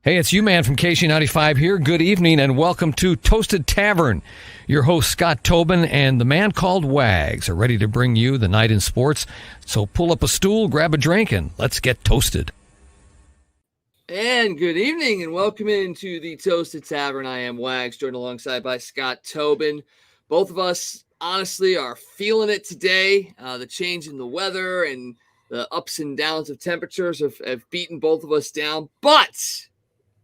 Hey, it's you, man, from KC95 here. Good evening and welcome to Toasted Tavern. Your host, Scott Tobin, and the man called Wags are ready to bring you the night in sports. So pull up a stool, grab a drink, and let's get toasted. And good evening and welcome into the Toasted Tavern. I am Wags, joined alongside by Scott Tobin. Both of us, honestly, are feeling it today. The change in the weather and the ups and downs of temperatures have beaten both of us down. But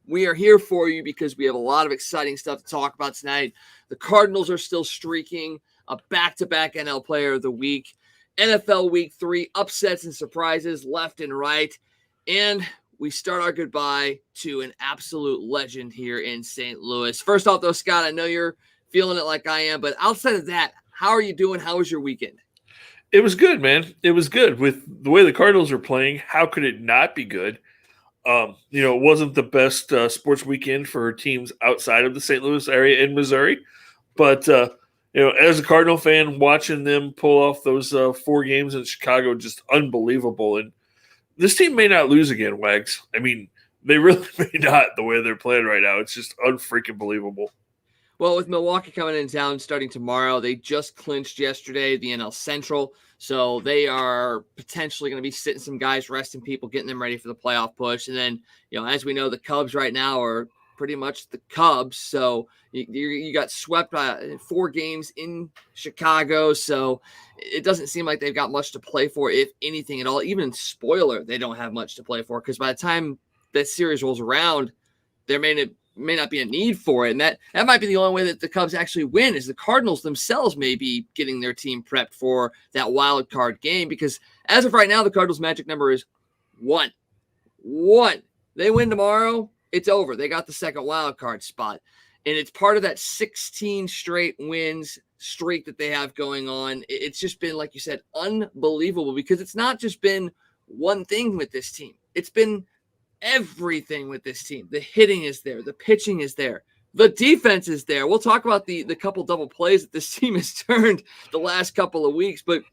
we are here for you because we have a lot of exciting stuff to talk about tonight. The Cardinals are still streaking, a back-to-back NL Player of the Week, NFL Week 3, upsets and surprises left and right, and we start our goodbye to an absolute legend here in St. Louis. First off, though, Scott, I know you're feeling it like I am, but outside of that, how are you doing? How was your weekend? It was good, man. It was good. With the way the Cardinals are playing, how could it not be good? It wasn't the best sports weekend for teams outside of the St. Louis area in Missouri. But, as a Cardinal fan, watching them pull off those 4 games in Chicago, just unbelievable. And this team may not lose again, Wags. I mean, they really may not the way they're playing right now. It's just unfreaking believable. Well, with Milwaukee coming in town starting tomorrow, they just clinched yesterday the NL Central. So they are potentially going to be sitting some guys, resting people, getting them ready for the playoff push. And then, as we know, the Cubs right now are pretty much the Cubs. So you got swept in 4 games in Chicago. So it doesn't seem like they've got much to play for, if anything at all. Even in spoiler, they don't have much to play for because by the time that series rolls around, there may not be a need for it. And that might be the only way that the Cubs actually win is the Cardinals themselves may be getting their team prepped for that wild card game, because as of right now, the Cardinals magic number is 1. They win tomorrow, it's over. They got the second wild card spot. And it's part of that 16 straight wins streak that they have going on. It's just been, like you said, unbelievable, because it's not just been one thing with this team. It's been everything with this team. The hitting is there. The pitching is there. The defense is there. We'll talk about the couple double plays that this team has turned the last couple of weeks. But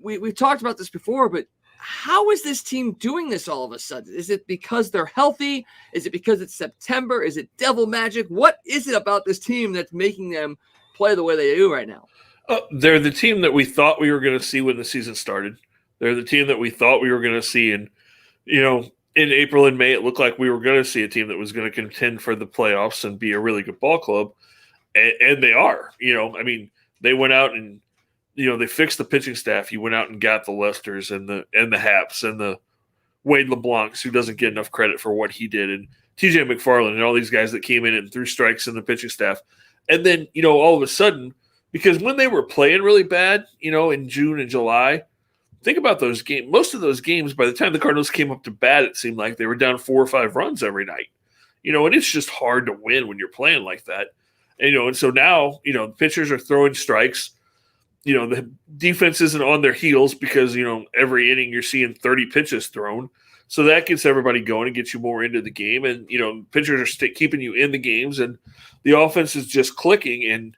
we've talked about this before, but how is this team doing this all of a sudden? Is it because they're healthy? Is it because it's September? Is it devil magic? What is it about this team that's making them play the way they do right now? They're the team that we thought we were going to see when the season started. They're the team that we thought we were going to see. And, in April and May, it looked like we were going to see a team that was going to contend for the playoffs and be a really good ball club. And they are. They went out and, they fixed the pitching staff. You went out and got the Lesters and the Haps and the Wade LeBlancs, who doesn't get enough credit for what he did, and TJ McFarland and all these guys that came in and threw strikes in the pitching staff. And then, all of a sudden, because when they were playing really bad, in June and July, think about those games. Most of those games, by the time the Cardinals came up to bat, it seemed like they were down 4 or 5 runs every night. And it's just hard to win when you're playing like that. And so now, the pitchers are throwing strikes. The defense isn't on their heels because, every inning you're seeing 30 pitches thrown. So that gets everybody going and gets you more into the game. And, pitchers are keeping you in the games, and the offense is just clicking. And,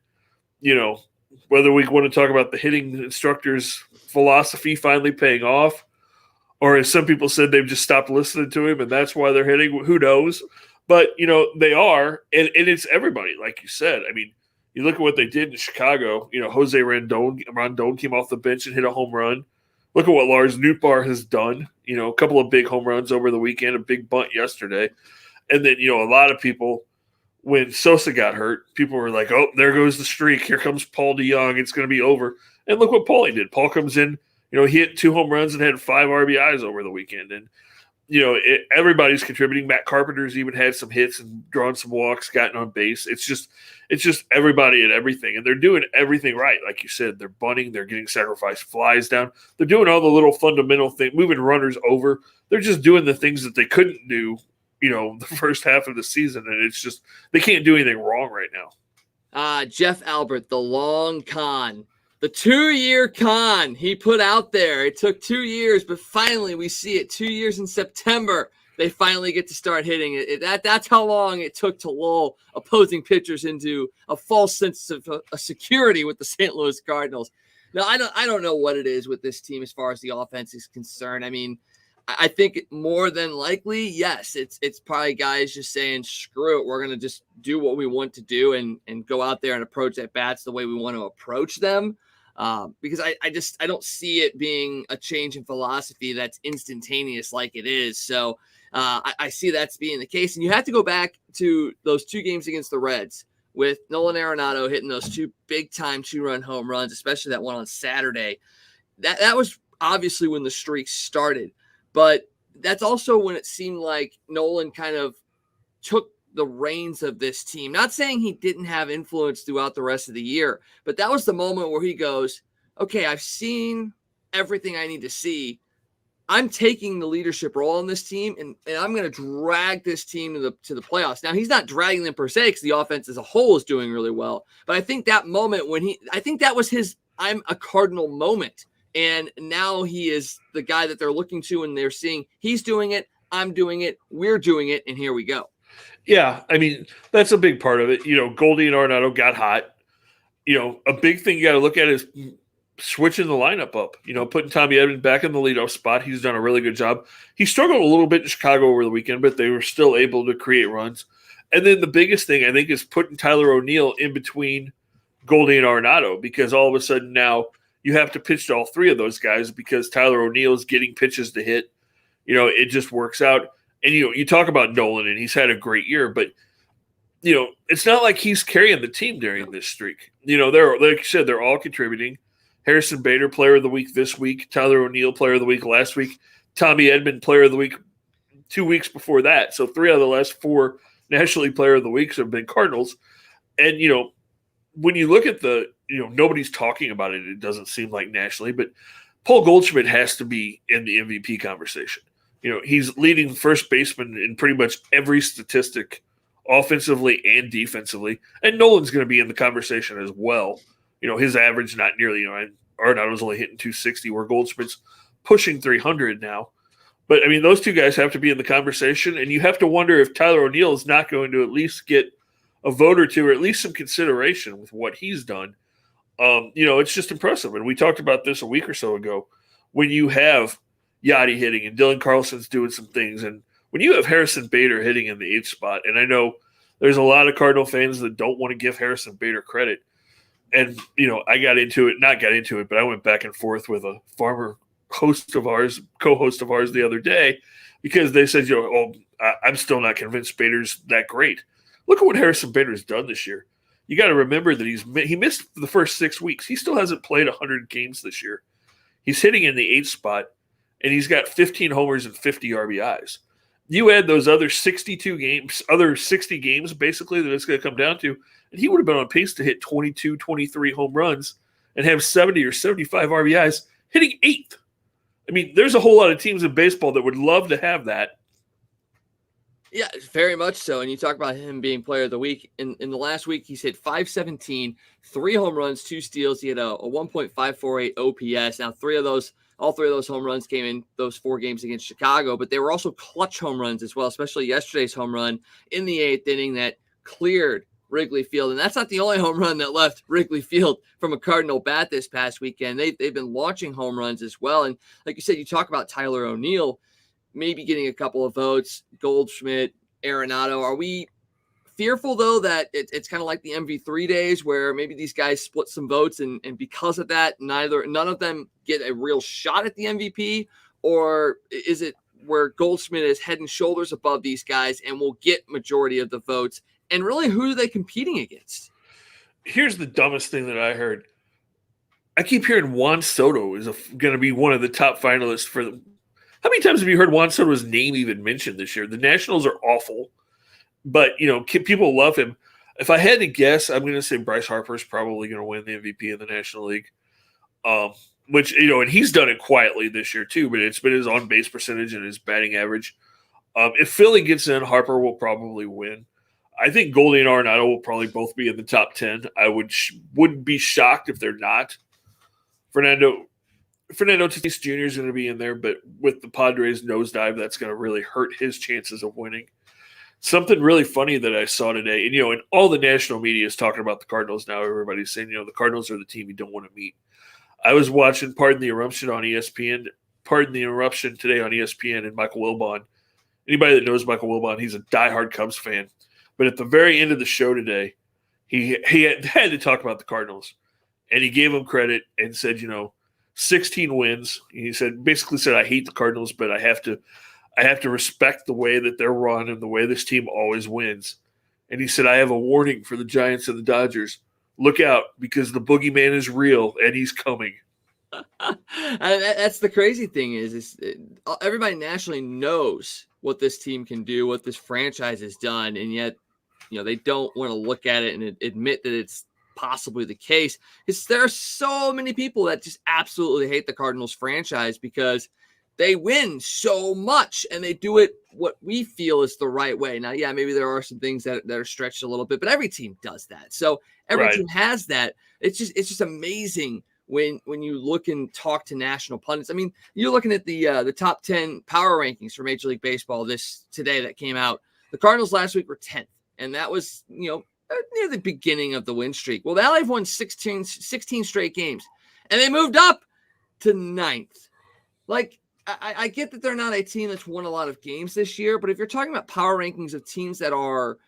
whether we want to talk about the hitting instructor's philosophy finally paying off, or as some people said, they've just stopped listening to him and that's why they're hitting, who knows? But, they are, and it's everybody, like you said. You look at what they did in Chicago. Jose Rondon came off the bench and hit a home run. Look at what Lars Nootbaar has done. A couple of big home runs over the weekend, a big bunt yesterday. And then, a lot of people, when Sosa got hurt, people were like, oh, there goes the streak. Here comes Paul DeJong. It's going to be over. And look what Paulie did. Paul comes in, he hit 2 home runs and had 5 RBIs over the weekend. And, everybody's contributing. Matt Carpenter's even had some hits and drawn some walks, gotten on base. It's just everybody at everything. And they're doing everything right. Like you said, they're bunting. They're getting sacrificed flies down. They're doing all the little fundamental things, moving runners over. They're just doing the things that they couldn't do, the first half of the season. And it's just, they can't do anything wrong right now. Jeff Albert, the long con. The 2-year con he put out there. It took 2 years, but finally we see it. 2 years in September, they finally get to start hitting it. That's how long it took to lull opposing pitchers into a false sense of security with the St. Louis Cardinals. Now, I don't know what it is with this team as far as the offense is concerned. I think more than likely, yes, it's probably guys just saying, screw it, we're going to just do what we want to do and go out there and approach at bats the way we want to approach them. Because I don't see it being a change in philosophy that's instantaneous like it is. So I see that's being the case. And you have to go back to those 2 games against the Reds with Nolan Arenado hitting those 2 big-time 2-run home runs, especially that one on Saturday. That was obviously when the streak started. But that's also when it seemed like Nolan kind of took the reins of this team. Not saying he didn't have influence throughout the rest of the year, but that was the moment where he goes, okay, I've seen everything I need to see. I'm taking the leadership role on this team, and I'm going to drag this team to the playoffs. Now, he's not dragging them per se because the offense as a whole is doing really well. But I think that moment I think that was his I'm a Cardinal moment. And now he is the guy that they're looking to, and they're seeing he's doing it, I'm doing it, we're doing it, and here we go. Yeah, I mean, that's a big part of it. Goldie and Arenado got hot. A big thing you got to look at is switching the lineup up. Putting Tommy Edman back in the leadoff spot. He's done a really good job. He struggled a little bit in Chicago over the weekend, but they were still able to create runs. And then the biggest thing, I think, is putting Tyler O'Neill in between Goldie and Arenado, because all of a sudden now you have to pitch to all 3 of those guys because Tyler O'Neill is getting pitches to hit. It just works out. And, you talk about Nolan, and he's had a great year, but, it's not like he's carrying the team during this streak. They're, like you said, they're all contributing. Harrison Bader, player of the week this week. Tyler O'Neill, player of the week last week. Tommy Edman, player of the week 2 weeks before that. So 3 out of the last 4 National League player of the weeks have been Cardinals. And, when you look at nobody's talking about it, it doesn't seem like nationally, but Paul Goldschmidt has to be in the MVP conversation. He's leading first baseman in pretty much every statistic, offensively and defensively. And Nolan's going to be in the conversation as well. His average not nearly, Arenado's only hitting 260, where Goldschmidt's pushing 300 now. But, I mean, those 2 guys have to be in the conversation, and you have to wonder if Tyler O'Neill is not going to at least get a vote or 2, or at least some consideration with what he's done. It's just impressive. And we talked about this a week or so ago. When you have Yachty hitting and Dylan Carlson's doing some things, and when you have Harrison Bader hitting in the 8th spot, and I know there's a lot of Cardinal fans that don't want to give Harrison Bader credit. And, I not got into it, but I went back and forth with a former co-host of ours the other day, because they said, I'm still not convinced Bader's that great. Look at what Harrison Bader's done this year. You got to remember that he missed the first 6 weeks. He still hasn't played 100 games this year. He's hitting in the 8th spot, and he's got 15 homers and 50 RBIs. You add those other 60 games, basically, that it's going to come down to, and he would have been on pace to hit 22, 23 home runs and have 70 or 75 RBIs, hitting 8th. I mean, there's a whole lot of teams in baseball that would love to have that. Yeah, very much so. And you talk about him being player of the week. In the last week, he's hit 517, 3 home runs, 2 steals. He had a 1.548 OPS. Now, all 3 of those home runs came in those 4 games against Chicago, but they were also clutch home runs as well, especially yesterday's home run in the 8th inning that cleared Wrigley Field. And that's not the only home run that left Wrigley Field from a Cardinal bat this past weekend. They've been launching home runs as well. And like you said, you talk about Tyler O'Neill maybe getting a couple of votes, Goldschmidt, Arenado. Are we fearful, though, that it's kind of like the MV3 days where maybe these guys split some votes and because of that, none of them get a real shot at the MVP? Or is it where Goldschmidt is head and shoulders above these guys and will get majority of the votes? And really, who are they competing against? Here's the dumbest thing that I heard. I keep hearing Juan Soto is going to be one of the top finalists for the. How many times have you heard Juan Soto's name even mentioned this year? The Nationals are awful, but, people love him. If I had to guess, I'm going to say Bryce Harper's probably going to win the MVP in the National League, which, and he's done it quietly this year too, but it's been his on-base percentage and his batting average. If Philly gets in, Harper will probably win. I think Goldie and Arenado will probably both be in the top 10. I wouldn't be shocked if they're not. Fernando Tatis Jr. is going to be in there, but with the Padres nosedive, that's going to really hurt his chances of winning. Something really funny that I saw today, and all the national media is talking about the Cardinals now. Everybody's saying, the Cardinals are the team you don't want to meet. I was watching Pardon the Eruption on ESPN. pardon the interruption, today on ESPN, and Michael Wilbon. Anybody that knows Michael Wilbon, he's a diehard Cubs fan. But at the very end of the show today, he had to talk about the Cardinals. And he gave them credit and said, 16 wins. He basically said, I hate the Cardinals, but I have to respect the way that they're run and the way this team always wins. And he said, I have a warning for the Giants and the Dodgers. Look out, because the boogeyman is real and he's coming. That's the crazy thing is everybody nationally knows what this team can do, what this franchise has done, and yet, they don't want to look at it and admit that it's possibly the case, because there are so many people that just absolutely hate the Cardinals franchise because they win so much and they do it what we feel is the right way. Now, yeah, maybe there are some things that are stretched a little bit, but every team does that. So every team has that. It's just amazing when you look and talk to national pundits. I mean, you're looking at the top 10 power rankings for Major League Baseball today that came out. The Cardinals last week were 10th, and that was, near the beginning of the win streak. Well, now they've won 16 straight games, and they moved up to 9th. Like, I get that they're not a team that's won a lot of games this year, but if you're talking about power rankings of teams that are,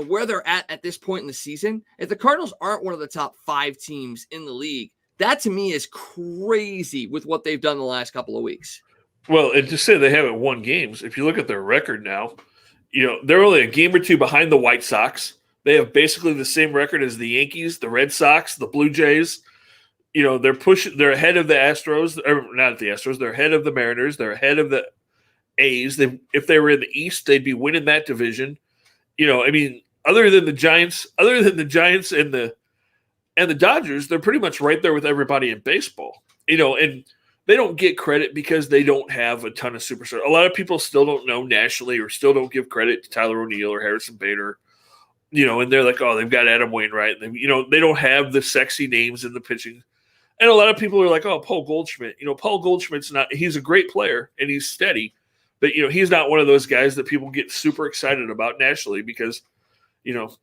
where they're at this point in the season, if the Cardinals aren't one of the top 5 teams in the league, that to me is crazy with what they've done the last couple of weeks. Well, and to say they haven't won games, if you look at their record now, they're only a game or two behind the White Sox. They have basically the same record as the Yankees, the Red Sox, the Blue Jays. They're ahead of the Astros, or not the Astros, they're ahead of the Mariners, they're ahead of the A's. If they were in the East, they'd be winning that division. Other than the Giants and the Dodgers, they're pretty much right there with everybody in baseball. And they don't get credit because they don't have a ton of superstars. A lot of people still don't know nationally or still don't give credit to Tyler O'Neill or Harrison Bader. And they're like, oh, they've got Adam Wainwright. And they don't have the sexy names in the pitching. And a lot of people are like, oh, Paul Goldschmidt. Paul Goldschmidt's he's a great player and he's steady. But, he's not one of those guys that people get super excited about nationally because,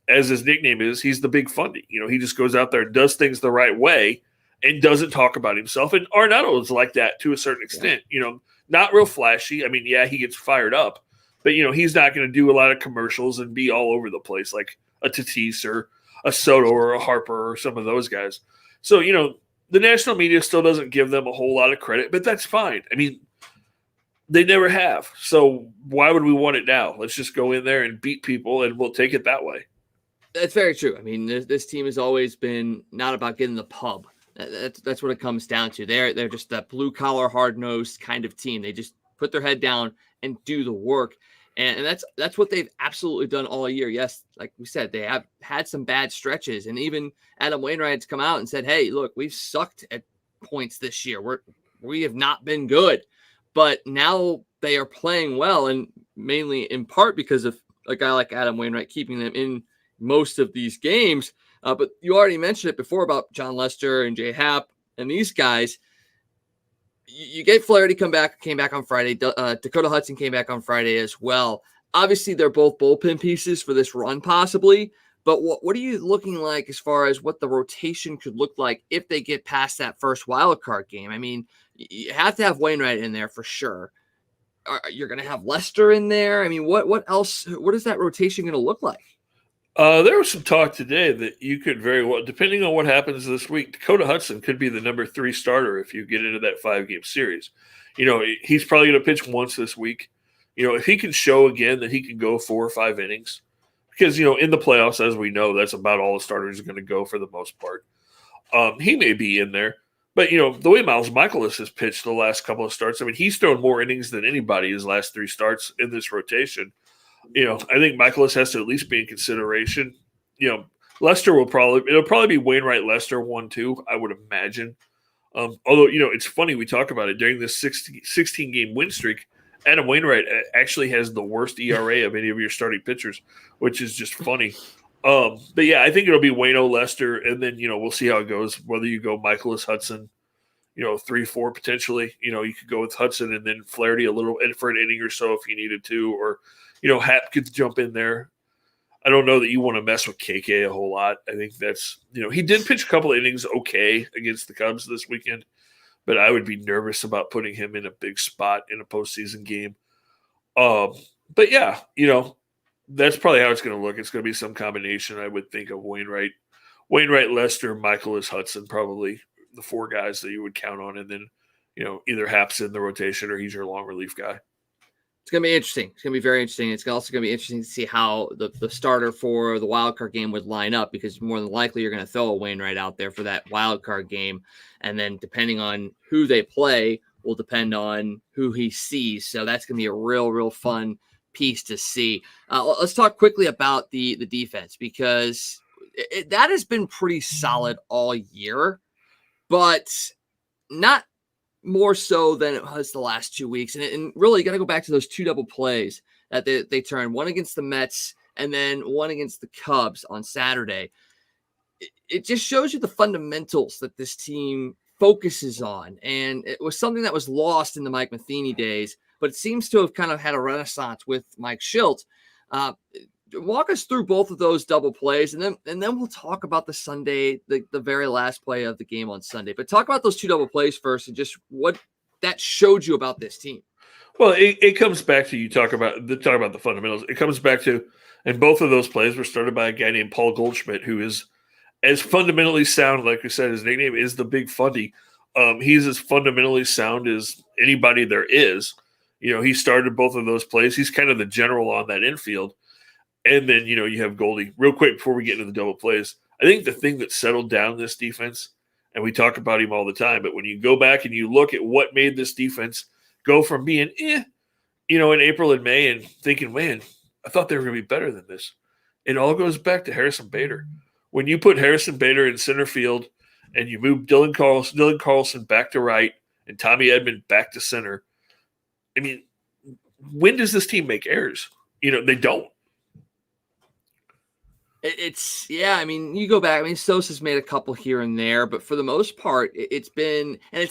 as his nickname is, he's the big fundy. He just goes out there and does things the right way and doesn't talk about himself. And Arenado is like that to a certain extent, not real flashy. I mean, yeah, he gets fired up, but, he's not going to do a lot of commercials and be all over the place like a Tatis or a Soto or a Harper or some of those guys. So, the national media still doesn't give them a whole lot of credit, but that's fine. I mean, they never have. So why would we want it now? Let's just go in there and beat people, and we'll take it that way. That's very true. I mean, this team has always been not about getting the pub. That's what it comes down to. They're just that blue-collar, hard-nosed kind of team. They just put their head down and do the work. And that's what they've absolutely done all year. Yes, like we said, they have had some bad stretches. And even Adam Wainwright's come out and said, hey, look, we've sucked at points this year. We have not been good. But now they are playing well, and mainly in part because of a guy like Adam Wainwright keeping them in most of these games. But you already mentioned it before about John Lester and Jay Happ and these guys. You get Flaherty came back on Friday. Dakota Hudson came back on Friday as well. Obviously, they're both bullpen pieces for this run, possibly. But what are you looking like as far as what the rotation could look like if they get past that first wild card game? I mean, you have to have Wainwright in there for sure. You're going to have Lester in there. I mean, what else? What is that rotation going to look like? There was some talk today that you could very well, depending on what happens this week, Dakota Hudson could be the number 3 starter if you get into that 5-game series. He's probably going to pitch once this week. If he can show again that he can go 4 or 5 innings, because, in the playoffs, as we know, that's about all the starters are going to go for the most part. He may be in there. But, the way Miles Michaelis has pitched the last couple of starts, I mean, he's thrown more innings than anybody his last 3 starts in this rotation. I think Michaelis has to at least be in consideration. Lester it'll probably be Wainwright, Lester 1-2, I would imagine. Although, it's funny we talk about it during this 16-game win streak. Adam Wainwright actually has the worst ERA of any of your starting pitchers, which is just funny. But yeah, I think it'll be Waino, Lester, and then, we'll see how it goes. Whether you go Michaelis, Hudson, 3-4 potentially. You could go with Hudson and then Flaherty a little for an inning or so if you needed to, or Happ could jump in there. I don't know that you want to mess with KK a whole lot. I think that's he did pitch a couple of innings okay against the Cubs this weekend, but I would be nervous about putting him in a big spot in a postseason game. But yeah, that's probably how it's going to look. It's going to be some combination, I would think, of Wainwright, Lester, Michaelis, Hudson, probably the four guys that you would count on, and then either Happ's in the rotation or he's your long relief guy. It's going to be interesting. It's going to be very interesting. It's also going to be interesting to see how the starter for the wild card game would line up, because more than likely you're going to throw a Wainwright out there for that wild card game. And then depending on who they play will depend on who he sees. So that's going to be a real fun piece to see. Let's talk quickly about the defense, because that has been pretty solid all year, but not more so than it was the last 2 weeks. And really, you got to go back to those two double plays that they turned, one against the Mets and then one against the Cubs on Saturday. It just shows you the fundamentals that this team focuses on. And it was something that was lost in the Mike Matheny days, but it seems to have kind of had a renaissance with Mike Schilt. Walk us through both of those double plays, and then we'll talk about the Sunday, the very last play of the game on Sunday. But talk about those two double plays first, and just what that showed you about this team. Well, it comes back to talk about the fundamentals. It comes back to, and both of those plays were started by a guy named Paul Goldschmidt, who is as fundamentally sound. Like we said, his nickname is the Big Fundy. He's as fundamentally sound as anybody there is. He started both of those plays. He's kind of the general on that infield. And then, you have Goldie. Real quick before we get into the double plays, I think the thing that settled down this defense, and we talk about him all the time, but when you go back and you look at what made this defense go from being, in April and May and thinking, man, I thought they were going to be better than this. It all goes back to Harrison Bader. When you put Harrison Bader in center field and you move Dylan Carlson back to right and Tommy Edman back to center, I mean, when does this team make errors? They don't. You go back. Sosa's made a couple here and there, but for the most part, it's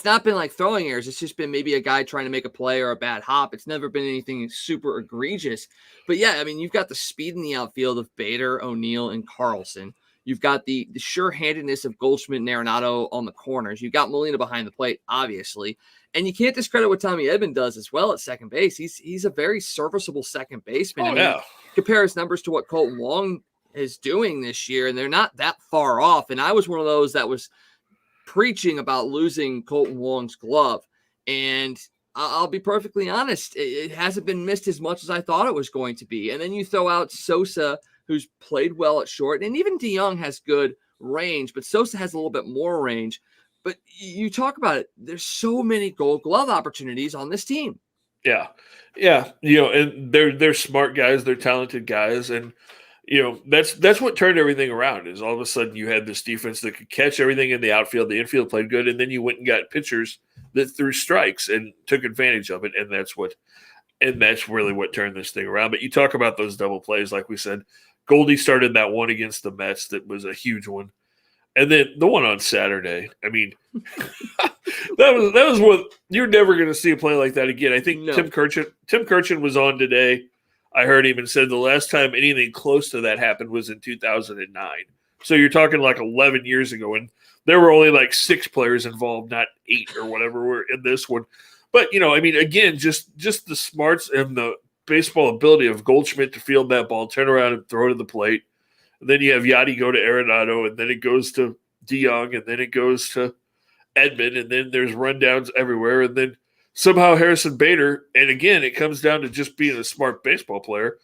not been like throwing errors. It's just been maybe a guy trying to make a play or a bad hop. It's never been anything super egregious. But yeah, you've got the speed in the outfield of Bader, O'Neill, and Carlson. You've got the sure-handedness of Goldschmidt and Arenado on the corners. You've got Molina behind the plate, obviously. And you can't discredit what Tommy Edman does as well at second base. He's a very serviceable second baseman. Yeah. Compare his numbers to what Colton Wong is doing this year, and they're not that far off. And I was one of those that was preaching about losing Colton Wong's glove. And I'll be perfectly honest, it hasn't been missed as much as I thought it was going to be. And then you throw out Sosa, who's played well at short, and even DeYoung has good range, but Sosa has a little bit more range. But you talk about it, there's so many Gold Glove opportunities on this team. Yeah. And they're smart guys, they're talented guys, and that's what turned everything around. Is all of a sudden you had this defense that could catch everything in the outfield. The infield played good, and then you went and got pitchers that threw strikes and took advantage of it, and that's really what turned this thing around. But you talk about those double plays, like we said, Goldie started that one against the Mets that was a huge one, and then the one on Saturday. That was what you're never going to see a play like that again. I think no. Tim Kirchin was on today. I heard him and said the last time anything close to that happened was in 2009. So you're talking like 11 years ago, and there were only like 6 players involved, not 8 or whatever were in this one. But, again, just the smarts and the baseball ability of Goldschmidt to field that ball, turn around and throw to the plate. And then you have Yachty go to Arenado, and then it goes to DeYoung, and then it goes to Edman, and then there's rundowns everywhere, and then somehow Harrison Bader, and again, it comes down to just being a smart baseball player.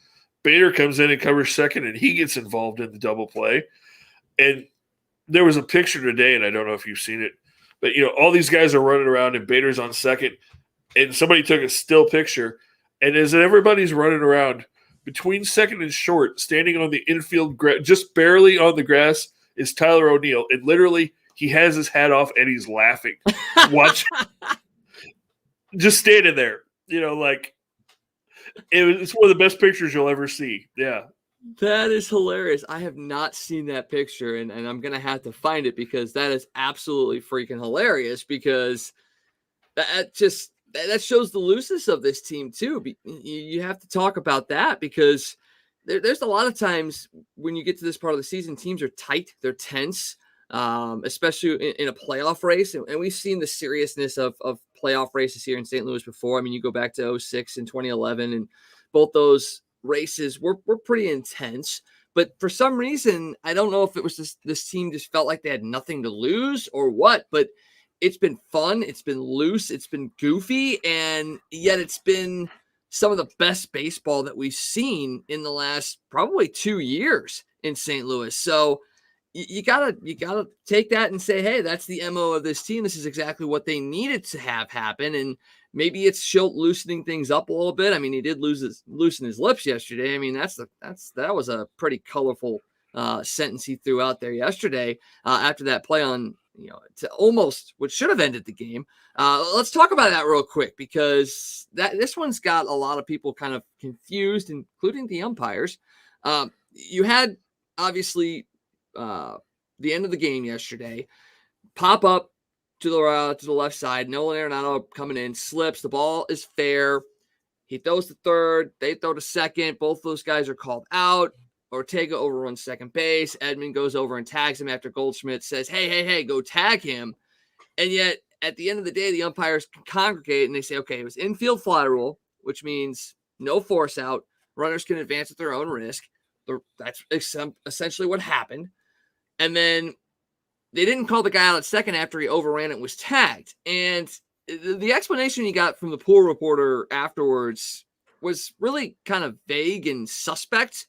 Bader comes in and covers second, and he gets involved in the double play. And there was a picture today, and I don't know if you've seen it, but, all these guys are running around, and Bader's on second, and somebody took a still picture, and as everybody's running around, between second and short, standing on the infield, just barely on the grass, is Tyler O'Neill. And literally, he has his hat off, and he's laughing. Watch. Just standing there, it's one of the best pictures you'll ever see. Yeah. That is hilarious. I have not seen that picture, and I'm going to have to find it, because that is absolutely freaking hilarious, because that shows the looseness of this team too. You have to talk about that, because there's a lot of times when you get to this part of the season, teams are tight, they're tense. especially in a playoff race. And we've seen the seriousness of playoff races here in St. Louis before. I mean, you go back to 06 and 2011, and both those races were pretty intense. But for some reason, I don't know if it was just this team just felt like they had nothing to lose or what, but it's been fun. It's been loose. It's been goofy. And yet it's been some of the best baseball that we've seen in the last probably 2 years in St. Louis. So you gotta take that and say, hey, that's the MO of this team. This is exactly what they needed to have happen. And maybe it's Schilt loosening things up a little bit. I mean, he did loosen his lips yesterday. I mean, that was a pretty colorful sentence he threw out there yesterday after that play on, to almost what should have ended the game. Let's talk about that real quick, because this one's got a lot of people kind of confused, including the umpires. You had obviously the end of the game yesterday pop up to the left side. Nolan Arenado coming in, slips. The ball is fair. He throws to third. They throw to second. Both those guys are called out. Ortega overruns second base. Edman goes over and tags him after Goldschmidt says, hey, go tag him. And yet, at the end of the day, the umpires congregate and they say, okay, it was infield fly rule, which means no force out. Runners can advance at their own risk. That's essentially what happened. And then they didn't call the guy out at second after he overran it and was tagged. And the explanation he got from the pool reporter afterwards was really kind of vague and suspect.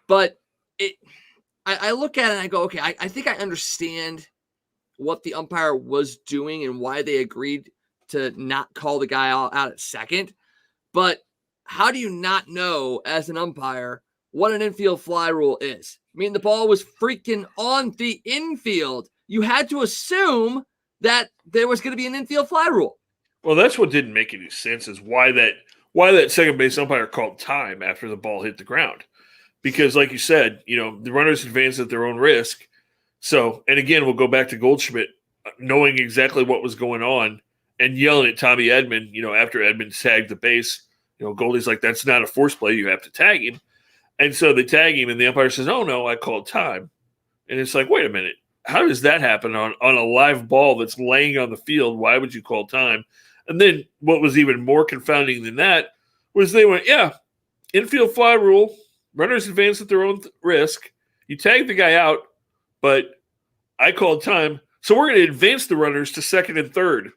But I look at it and I go, okay, I think I understand what the umpire was doing and why they agreed to not call the guy out at second. But how do you not know as an umpire what an infield fly rule is? I mean, the ball was freaking on the infield. You had to assume that there was going to be an infield fly rule. Well, that's what didn't make any sense, is why that second base umpire called time after the ball hit the ground. Because like you said, the runners advance at their own risk. So, and again, we'll go back to Goldschmidt knowing exactly what was going on and yelling at Tommy Edman, after Edman tagged the base. Goldie's like, that's not a force play. You have to tag him. And so they tag him, and the umpire says, oh, no, I called time. And it's like, wait a minute. How does that happen on a live ball that's laying on the field? Why would you call time? And then what was even more confounding than that was they went, yeah, infield fly rule. Runners advance at their own risk. You tag the guy out, but I called time, so we're going to advance the runners to second and third.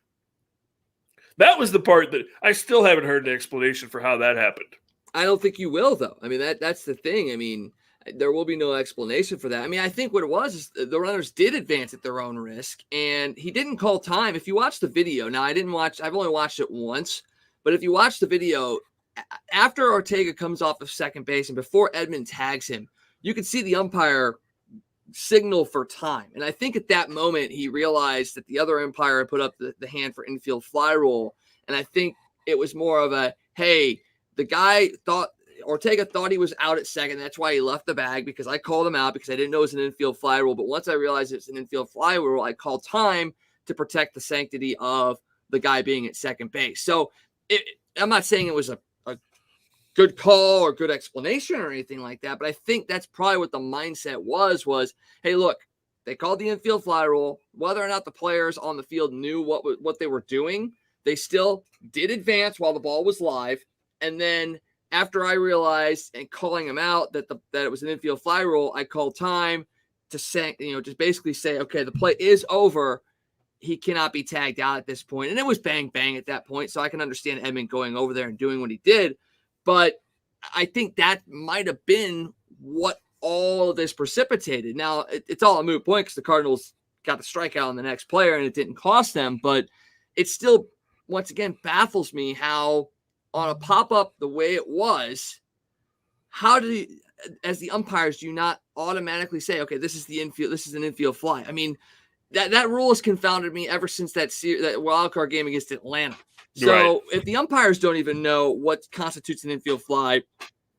That was the part that I still haven't heard an explanation for how that happened. I don't think you will, though. I mean, that's the thing. I mean, there will be no explanation for that. I mean, I think what it was is the runners did advance at their own risk, and he didn't call time. If you watch the video, now I've only watched it once, but if you watch the video, after Ortega comes off of second base and before Edman tags him, you can see the umpire signal for time. And I think at that moment, he realized that the other umpire had put up the hand for infield fly rule. And I think it was more of a, hey, the guy Ortega thought he was out at second. That's why he left the bag, because I called him out because I didn't know it was an infield fly rule. But once I realized it's an infield fly rule, I called time to protect the sanctity of the guy being at second base. So I'm not saying it was a good call or good explanation or anything like that, but I think that's probably what the mindset was, hey, look, they called the infield fly rule. Whether or not the players on the field knew what they were doing, they still did advance while the ball was live. And then after I realized and calling him out that it was an infield fly rule, I called time to say, just basically say, okay, the play is over. He cannot be tagged out at this point. And it was bang, bang at that point. So I can understand Edman going over there and doing what he did. But I think that might have been what all of this precipitated. Now, it's all a moot point because the Cardinals got the strikeout on the next player and it didn't cost them. But it still, once again, baffles me how on a pop-up the way it was, how did he, as the umpires, do you not automatically say, okay, this is an infield fly? I mean, that rule has confounded me ever since that wild card game against Atlanta. So right. If the umpires don't even know what constitutes an infield fly,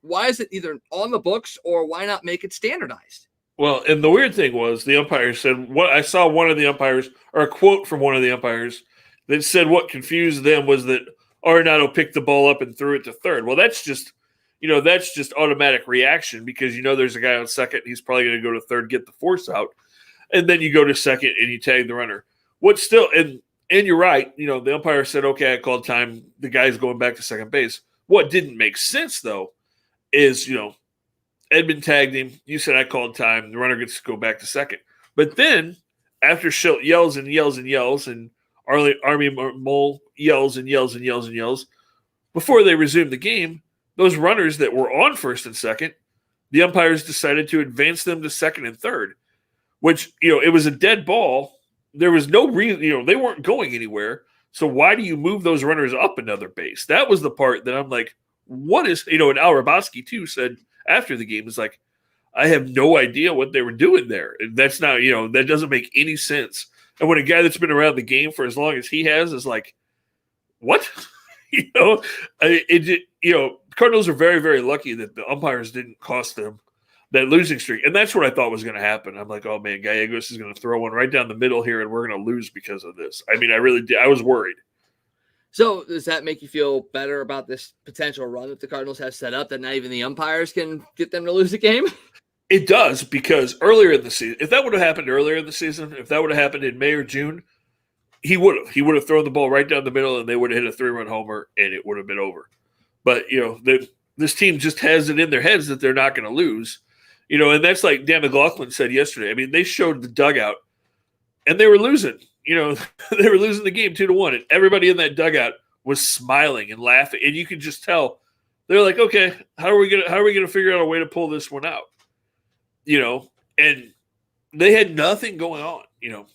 why is it either on the books or why not make it standardized? Well, and the weird thing was the umpire said, I saw one of the umpires, or a quote from one of the umpires that said what confused them was that Arenado picked the ball up and threw it to third. Well, that's just automatic reaction because there's a guy on second. He's probably going to go to third, get the force out. and then you go to second and you tag the runner. What's still and you're right. The umpire said, "Okay, I called time. The guy's going back to second base." What didn't make sense though is Edmund tagged him. You said I called time. The runner gets to go back to second. But then after Schilt yells and yells and yells, and Army Mole yells and yells and yells and yells, before they resumed the game, those runners that were on first and second, the umpires decided to advance them to second and third, which, it was a dead ball. There was no reason, they weren't going anywhere. So why do you move those runners up another base? That was the part that I'm like, what is, and Al Rabosky too said after the game, is like, I have no idea what they were doing there. And that's not, that doesn't make any sense. And when a guy that's been around the game for as long as he has is like, what? Cardinals are very, very lucky that the umpires didn't cost them that losing streak. And that's what I thought was going to happen. I'm like, oh man, Gallegos is going to throw one right down the middle here and we're going to lose because of this. I mean, I really did. I was worried. So does that make you feel better about this potential run that the Cardinals have set up, that not even the umpires can get them to lose a game? It does, because earlier in the season, if that would have happened earlier in the season, if that would have happened in May or June, he would have thrown the ball right down the middle and they would have hit a 3-run homer and it would have been over. But, this team just has it in their heads that they're not going to lose, and that's like Dan McLaughlin said yesterday. I mean, they showed the dugout and they were losing, they were losing the game 2-1, and everybody in that dugout was smiling and laughing. And you could just tell they're like, okay, how are we going to figure out a way to pull this one out? And they had nothing going on,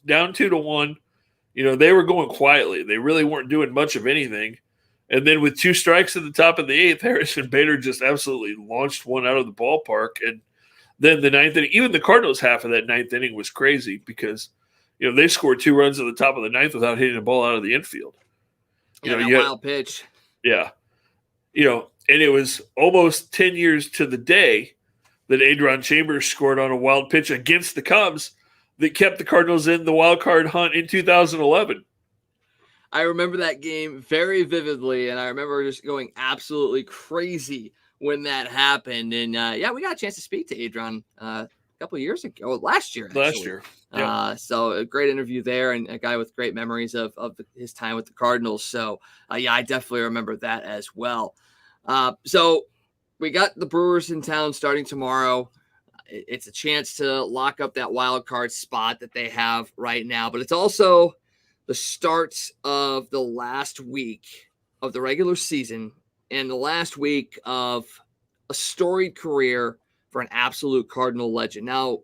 down 2-1, they were going quietly. They really weren't doing much of anything. And then with 2 strikes at the top of the 8th, Harrison Bader just absolutely launched one out of the ballpark. And then the 9th inning, even the Cardinals half of that 9th inning was crazy because, they scored 2 runs at the top of the 9th without hitting the ball out of the infield. Wild pitch. Yeah. And it was almost 10 years to the day that Adron Chambers scored on a wild pitch against the Cubs that kept the Cardinals in the wild card hunt in 2011. I remember that game very vividly, and I remember just going absolutely crazy when that happened. And, we got a chance to speak to Adron a couple of years ago, last year. Yeah. So a great interview there, and a guy with great memories of his time with the Cardinals. So, I definitely remember that as well. So we got the Brewers in town starting tomorrow. It's a chance to lock up that wild card spot that they have right now, but it's also the start of the last week of the regular season and the last week of a storied career for an absolute Cardinal legend. Now,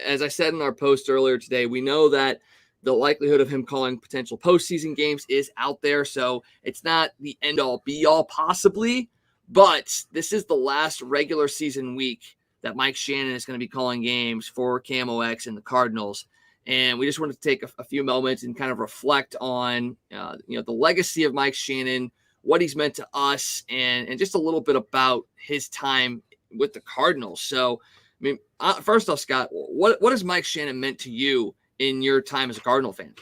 as I said in our post earlier today, we know that the likelihood of him calling potential postseason games is out there, so it's not the end-all, be-all possibly, but this is the last regular season week that Mike Shannon is going to be calling games for Camo X and the Cardinals. And we just wanted to take a few moments and kind of reflect on, the legacy of Mike Shannon, what he's meant to us, and just a little bit about his time with the Cardinals. So, I mean, first off, Scott, what has Mike Shannon meant to you in your time as a Cardinal fan?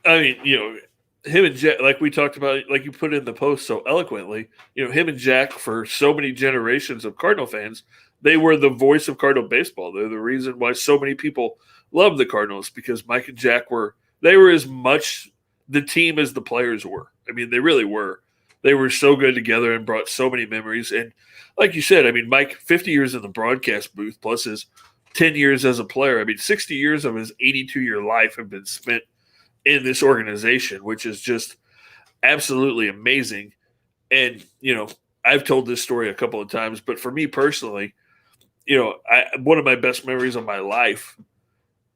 I mean, him and Jack, like we talked about, like you put in the post so eloquently, him and Jack, for so many generations of Cardinal fans, they were the voice of Cardinal baseball. They're the reason why so many people love the Cardinals, because Mike and Jack were as much the team as the players were. I mean, they really were. They were so good together and brought so many memories. And like you said, I mean, Mike, 50 years in the broadcast booth plus his 10 years as a player. I mean, 60 years of his 82-year life have been spent in this organization, which is just absolutely amazing. And, I've told this story a couple of times, but for me personally, one of my best memories of my life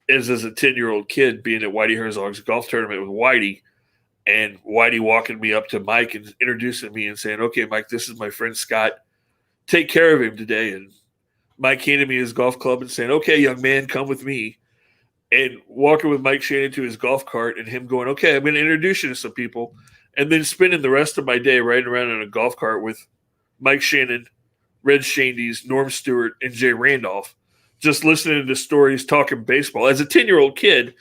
is as a 10-year-old kid being at Whitey Herzog's golf tournament with Whitey, and Whitey walking me up to Mike and introducing me and saying, "Okay, Mike, this is my friend Scott. Take care of him today." And Mike handed me his golf club and saying, "Okay, young man, come with me." And walking with Mike Shannon to his golf cart and him going, "Okay, I'm going to introduce you to some people." And then spending the rest of my day riding around in a golf cart with Mike Shannon, Red Shandies, Norm Stewart, and Jay Randolph, just listening to stories, talking baseball as a 10-year-old kid,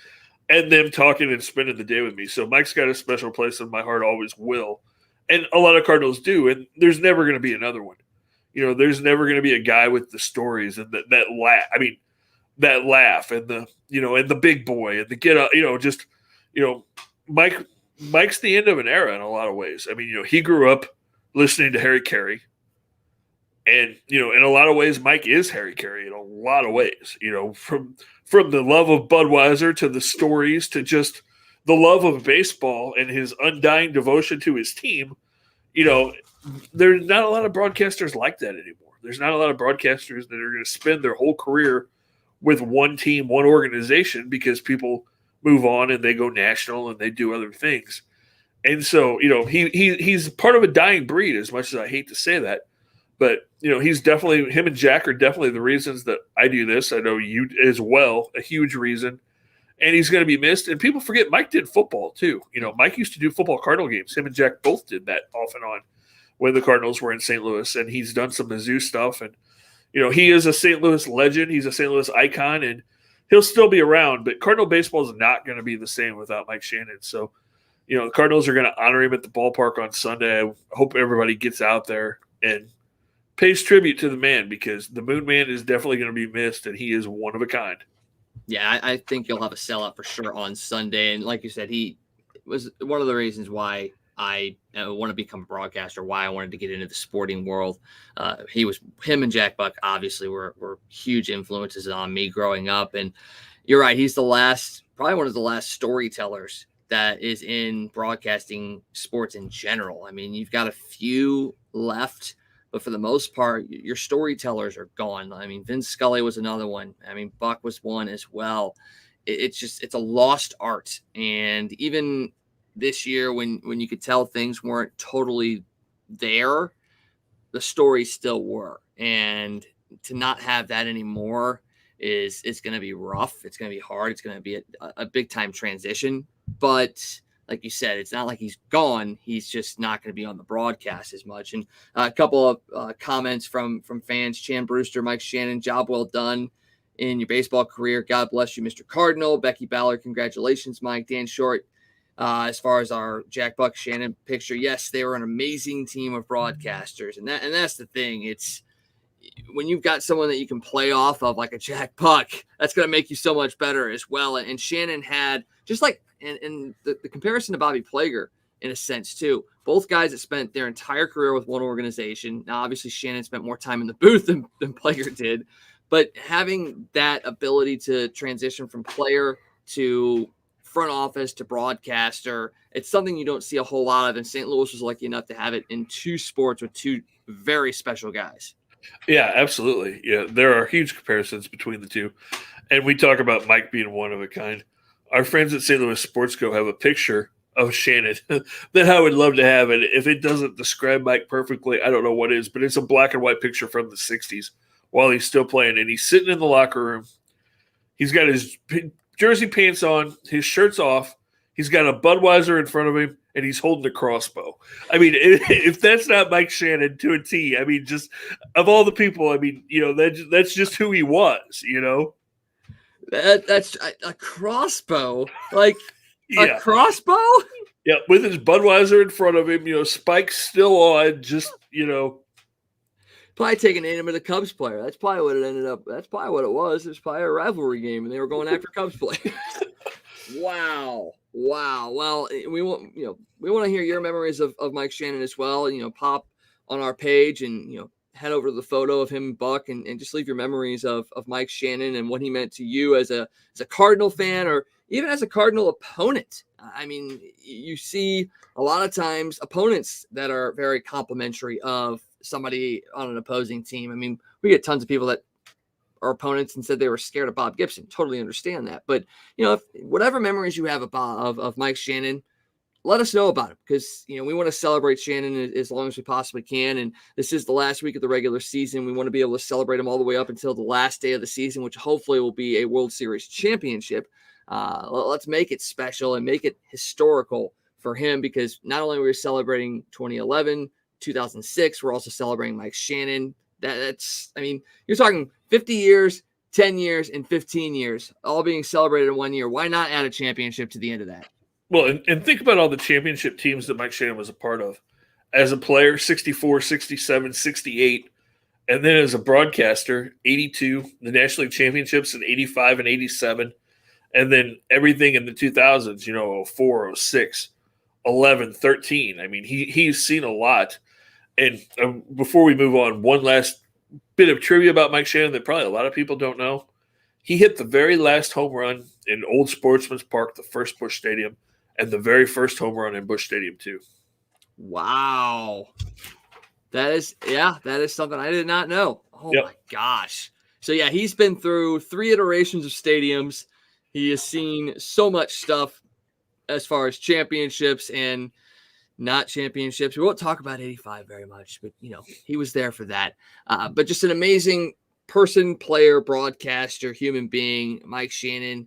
and them talking and spending the day with me. So Mike's got a special place in my heart, always will. And a lot of Cardinals do, and there's never going to be another one. There's never going to be a guy with the stories and I mean, that laugh and the big boy and the get up, Mike's the end of an era in a lot of ways. I mean, he grew up listening to Harry Carey. And, in a lot of ways, Mike is Harry Carey in a lot of ways, from the love of Budweiser to the stories to just the love of baseball and his undying devotion to his team. There's not a lot of broadcasters like that anymore. There's not a lot of broadcasters that are going to spend their whole career with one team, one organization, because people move on and they go national and they do other things. And so, he's part of a dying breed, as much as I hate to say that. But, him and Jack are definitely the reasons that I do this. I know you as well, a huge reason. And he's going to be missed. And people forget Mike did football too. Mike used to do football Cardinal games. Him and Jack both did that off and on when the Cardinals were in St. Louis. And he's done some Mizzou stuff. And, he is a St. Louis legend. He's a St. Louis icon. And he'll still be around. But Cardinal baseball is not going to be the same without Mike Shannon. So, the Cardinals are going to honor him at the ballpark on Sunday. I hope everybody gets out there and pays tribute to the man, because the Moon Man is definitely going to be missed, and he is one of a kind. Yeah, I think you'll have a sellout for sure on Sunday. And like you said, he was one of the reasons why I want to become a broadcaster, why I wanted to get into the sporting world. Him and Jack Buck obviously were huge influences on me growing up. And you're right, he's probably one of the last storytellers that is in broadcasting sports in general. I mean, you've got a few left, but for the most part, your storytellers are gone. I mean, Vince Scully was another one. I mean, Buck was one as well. It's a lost art. And even this year, when you could tell things weren't totally there, the stories still were. And to not have that anymore is going to be rough. It's going to be hard. It's going to be a big time transition. But like you said, it's not like he's gone. He's just not going to be on the broadcast as much. And a couple of comments from fans: Chan Brewster, Mike Shannon, job well done in your baseball career. God bless you, Mr. Cardinal. Becky Ballard, congratulations, Mike. Dan Short, as far as our Jack Buck Shannon picture, yes, they were an amazing team of broadcasters. And that's the thing. It's when you've got someone that you can play off of, like a Jack Buck, that's going to make you so much better as well. And Shannon had, just like, and the comparison to Bobby Plager, in a sense, too. Both guys that spent their entire career with one organization. Now, obviously, Shannon spent more time in the booth than Plager did. But having that ability to transition from player to front office to broadcaster, it's something you don't see a whole lot of. And St. Louis was lucky enough to have it in two sports with two very special guys. Yeah, absolutely. Yeah, there are huge comparisons between the two. And we talk about Mike being one of a kind. Our friends at St. Louis Sports Co. have a picture of Shannon that I would love to have. And if it doesn't describe Mike perfectly, I don't know what is, but it's a black and white picture from the 60s while he's still playing. And he's sitting in the locker room. He's got his jersey pants on, his shirt's off. He's got a Budweiser in front of him, and he's holding a crossbow. I mean, if that's not Mike Shannon to a T, I mean, just of all the people, I mean, that's just who he was, That's a crossbow, like yeah. A crossbow. Yeah, with his Budweiser in front of him, spikes still on, just Probably taking aim at a Cubs player. That's probably what it ended up. That's probably what it was. It was probably a rivalry game, and they were going after Cubs players. Wow. Well, we want to hear your memories of Mike Shannon as well. Pop on our page and head over to the photo of him and Buck and just leave your memories of Mike Shannon and what he meant to you as a Cardinal fan or even as a Cardinal opponent. I mean, you see a lot of times opponents that are very complimentary of somebody on an opposing team. I mean, we get tons of people that are opponents and said they were scared of Bob Gibson. Totally understand that. But, if whatever memories you have of Mike Shannon, let us know about it because, we want to celebrate Shannon as long as we possibly can. And this is the last week of the regular season. We want to be able to celebrate him all the way up until the last day of the season, which hopefully will be a World Series championship. Let's make it special and make it historical for him because not only are we celebrating 2011, 2006, we're also celebrating Mike Shannon. You're talking 50 years, 10 years, and 15 years, all being celebrated in 1 year. Why not add a championship to the end of that? Well, and think about all the championship teams that Mike Shannon was a part of. As a player, 64, 67, 68. And then as a broadcaster, 82, the National League Championships in 85 and 87, and then everything in the 2000s, 04, 06, 11, 13. I mean, he's seen a lot. And before we move on, one last bit of trivia about Mike Shannon that probably a lot of people don't know. He hit the very last home run in Old Sportsman's Park, the first Busch Stadium, and the very first home run in Busch Stadium, too. Wow. That is something I did not know. Oh, My gosh. So, yeah, he's been through 3 iterations of stadiums. He has seen so much stuff as far as championships and not championships. We won't talk about 85 very much, but, he was there for that. But just an amazing person, player, broadcaster, human being, Mike Shannon.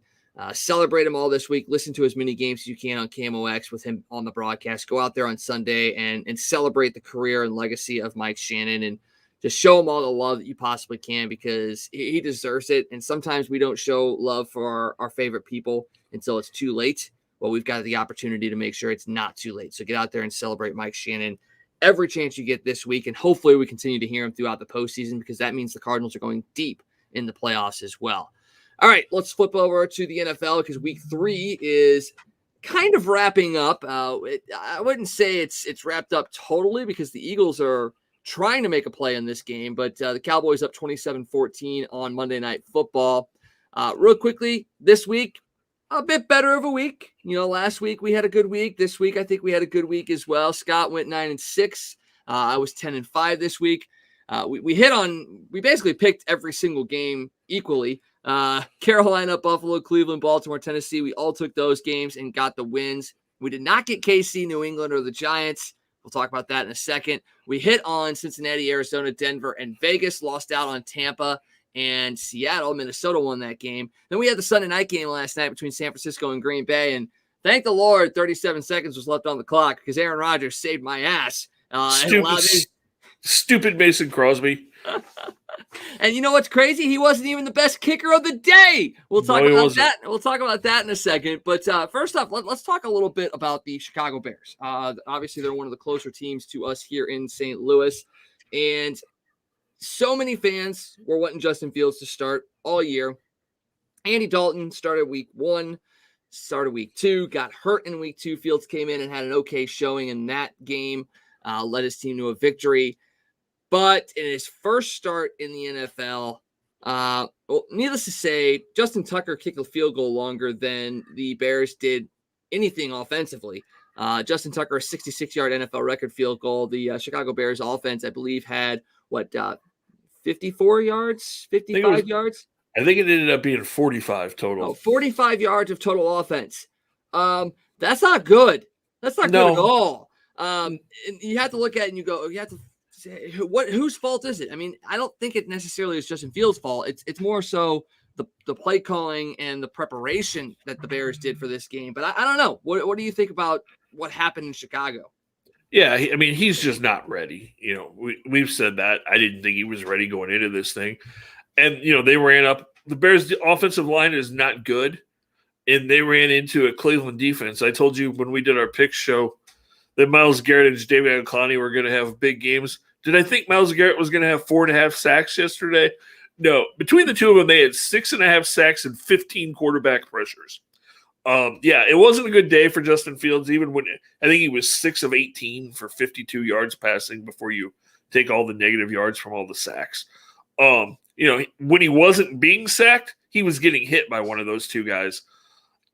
Celebrate him all this week. Listen to as many games as you can on KMOX with him on the broadcast. Go out there on Sunday and celebrate the career and legacy of Mike Shannon and just show him all the love that you possibly can because he deserves it. And sometimes we don't show love for our favorite people until it's too late. Well, we've got the opportunity to make sure it's not too late. So get out there and celebrate Mike Shannon every chance you get this week. And hopefully we continue to hear him throughout the postseason because that means the Cardinals are going deep in the playoffs as well. All right, let's flip over to the NFL because week 3 is kind of wrapping up. I wouldn't say it's wrapped up totally because the Eagles are trying to make a play in this game, but the Cowboys up 27-14 on Monday Night Football. Real quickly, this week, a bit better of a week. Last week we had a good week. This week I think we had a good week as well. Scott went 9-6. I was 10-5 this week. We basically picked every single game equally. Carolina, Buffalo, Cleveland, Baltimore, Tennessee. We all took those games and got the wins. We did not get KC, New England, or the Giants. We'll talk about that in a second. We hit on Cincinnati, Arizona, Denver, and Vegas. Lost out on Tampa and Seattle. Minnesota won that game. Then we had the Sunday night game last night between San Francisco and Green Bay. And thank the Lord, 37 seconds was left on the clock because Aaron Rodgers saved my ass. Stupid Mason Crosby. And you know what's crazy? He wasn't even the best kicker of the day. We'll talk about that. We'll talk about that in a second. But first off, let's talk a little bit about the Chicago Bears. Obviously, they're one of the closer teams to us here in St. Louis. And so many fans were wanting Justin Fields to start all year. Andy Dalton started week 1, started week 2, got hurt in week 2. Fields came in and had an okay showing in that game, led his team to a victory. But in his first start in the NFL, needless to say, Justin Tucker kicked a field goal longer than the Bears did anything offensively. Justin Tucker, a 66-yard NFL record field goal. The Chicago Bears offense, I believe, had, 54 yards, 55 yards? I think it ended up being 45 total. 45 yards of total offense. That's not good. That's not good at all. And you have to look at it and you have to say, whose fault is it? I mean, I don't think it necessarily is Justin Fields' fault. It's more so the play calling and the preparation that the Bears did for this game. But I don't know. What do you think about what happened in Chicago? Yeah, I mean, he's just not ready. We've said that. I didn't think he was ready going into this thing. And, they ran up. The Bears' offensive line is not good, and they ran into a Cleveland defense. I told you when we did our pick show that Myles Garrett and Jadeveon Clowney were going to have big games. Did I think Myles Garrett was going to have 4.5 sacks yesterday? No. Between the two of them, they had 6.5 sacks and 15 quarterback pressures. It wasn't a good day for Justin Fields, even when I think he was 6 of 18 for 52 yards passing before you take all the negative yards from all the sacks. When he wasn't being sacked, he was getting hit by one of those two guys.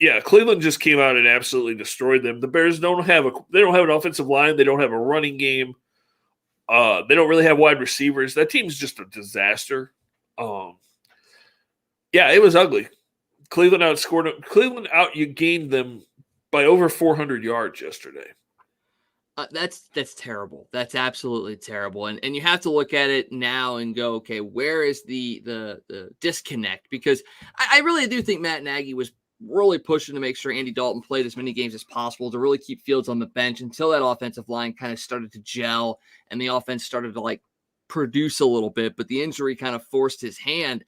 Yeah, Cleveland just came out and absolutely destroyed them. The Bears don't have an offensive line. They don't have a running game. They don't really have wide receivers. That team's just a disaster. It was ugly. Cleveland out-gained them by over 400 yards yesterday. That's terrible. That's absolutely terrible. And you have to look at it now and go, okay, where is the disconnect? Because I really do think Matt Nagy was really pushing to make sure Andy Dalton played as many games as possible to really keep Fields on the bench until that offensive line kind of started to gel and the offense started to produce a little bit, but the injury kind of forced his hand.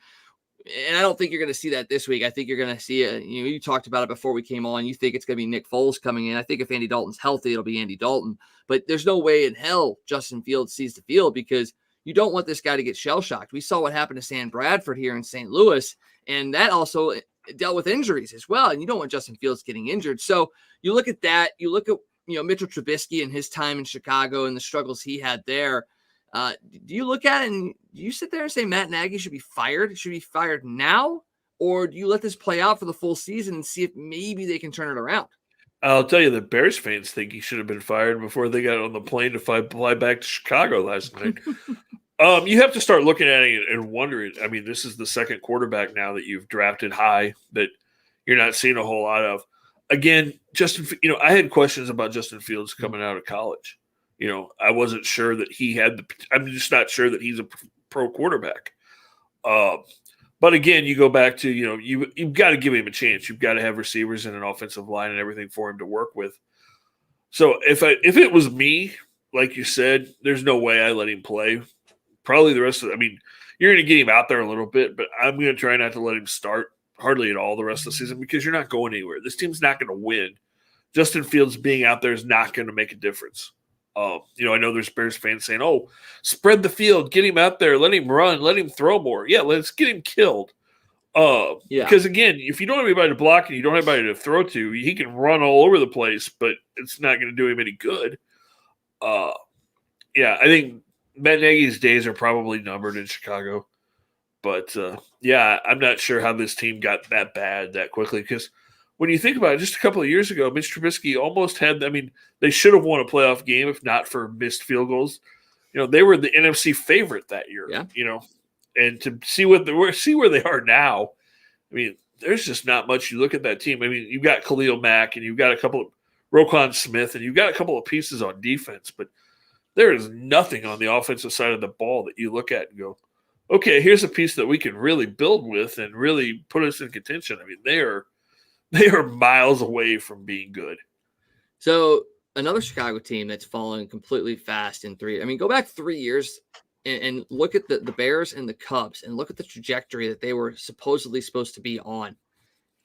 And I don't think you're going to see that this week. I think you're going to see it. You talked about it before we came on. You think it's going to be Nick Foles coming in. I think if Andy Dalton's healthy, it'll be Andy Dalton. But there's no way in hell Justin Fields sees the field because you don't want this guy to get shell-shocked. We saw what happened to Sam Bradford here in St. Louis, and that also dealt with injuries as well, and you don't want Justin Fields getting injured. So you look at that, you look at Mitchell Trubisky and his time in Chicago and the struggles he had there. Do you look at it and do you sit there and say Matt Nagy should be fired? Should be fired now? Or do you let this play out for the full season and see if maybe they can turn it around? I'll tell you, the Bears fans think he should have been fired before they got on the plane to fly back to Chicago last night. You have to start looking at it and wondering. I mean, this is the second quarterback now that you've drafted high that you're not seeing a whole lot of. Again, I had questions about Justin Fields coming out of college. I wasn't sure that he had I'm just not sure that he's a pro quarterback. But again, you go back to, you've got to give him a chance. You've got to have receivers and an offensive line and everything for him to work with. So if it was me, like you said, there's no way I let him play. Probably the rest of you're going to get him out there a little bit, but I'm going to try not to let him start hardly at all the rest of the season because you're not going anywhere. This team's not going to win. Justin Fields being out there is not going to make a difference. I know there's Bears fans saying, "Oh, spread the field, get him out there, let him run, let him throw more." Yeah, let's get him killed. Because again, if you don't have anybody to block and you don't have anybody to throw to, he can run all over the place, but it's not going to do him any good. I think Matt Nagy's days are probably numbered in Chicago. But I'm not sure how this team got that bad that quickly because when you think about it, just a couple of years ago, Mitch Trubisky almost had they should have won a playoff game if not for missed field goals. They were the NFC favorite that year. Yeah. And to see where they are now, there's just not much. You look at that team. You've got Khalil Mack and you've got a couple of Roquan Smith and you've got a couple of pieces on defense, but there is nothing on the offensive side of the ball that you look at and go, okay, here's a piece that we can really build with and really put us in contention. They are miles away from being good. So another Chicago team that's fallen completely fast in three. Go back 3 years and look at the Bears and the Cubs and look at the trajectory that they were supposedly supposed to be on.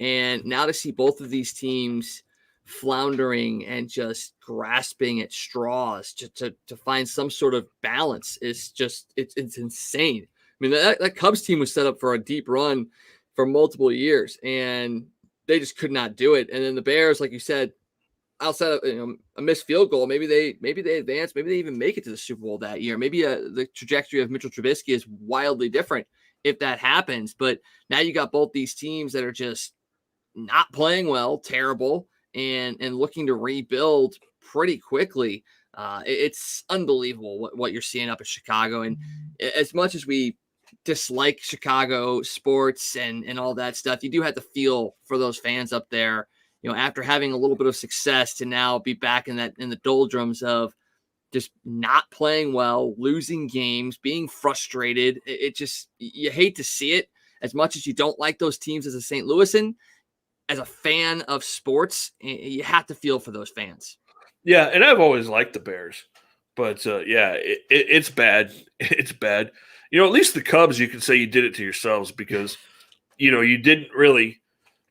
And now to see both of these teams floundering and just grasping at straws to find some sort of balance is just, it's insane. That Cubs team was set up for a deep run for multiple years, and they just could not do it. And then the Bears, like you said, outside of a missed field goal, maybe they advance, maybe they even make it to the Super Bowl that year. Maybe the trajectory of Mitchell Trubisky is wildly different if that happens. But now you got both these teams that are just not playing well, terrible, and looking to rebuild pretty quickly. It's unbelievable what you're seeing up in Chicago. And as much as we dislike Chicago sports and all that stuff, you do have to feel for those fans up there, after having a little bit of success to now be back in the doldrums of just not playing well, losing games, being frustrated. It just, you hate to see it as much as you don't like those teams as a St. Louisan. As a fan of sports, you have to feel for those fans. Yeah. And I've always liked the Bears, but it's bad. It's bad. At least the Cubs, you can say you did it to yourselves because, you didn't really,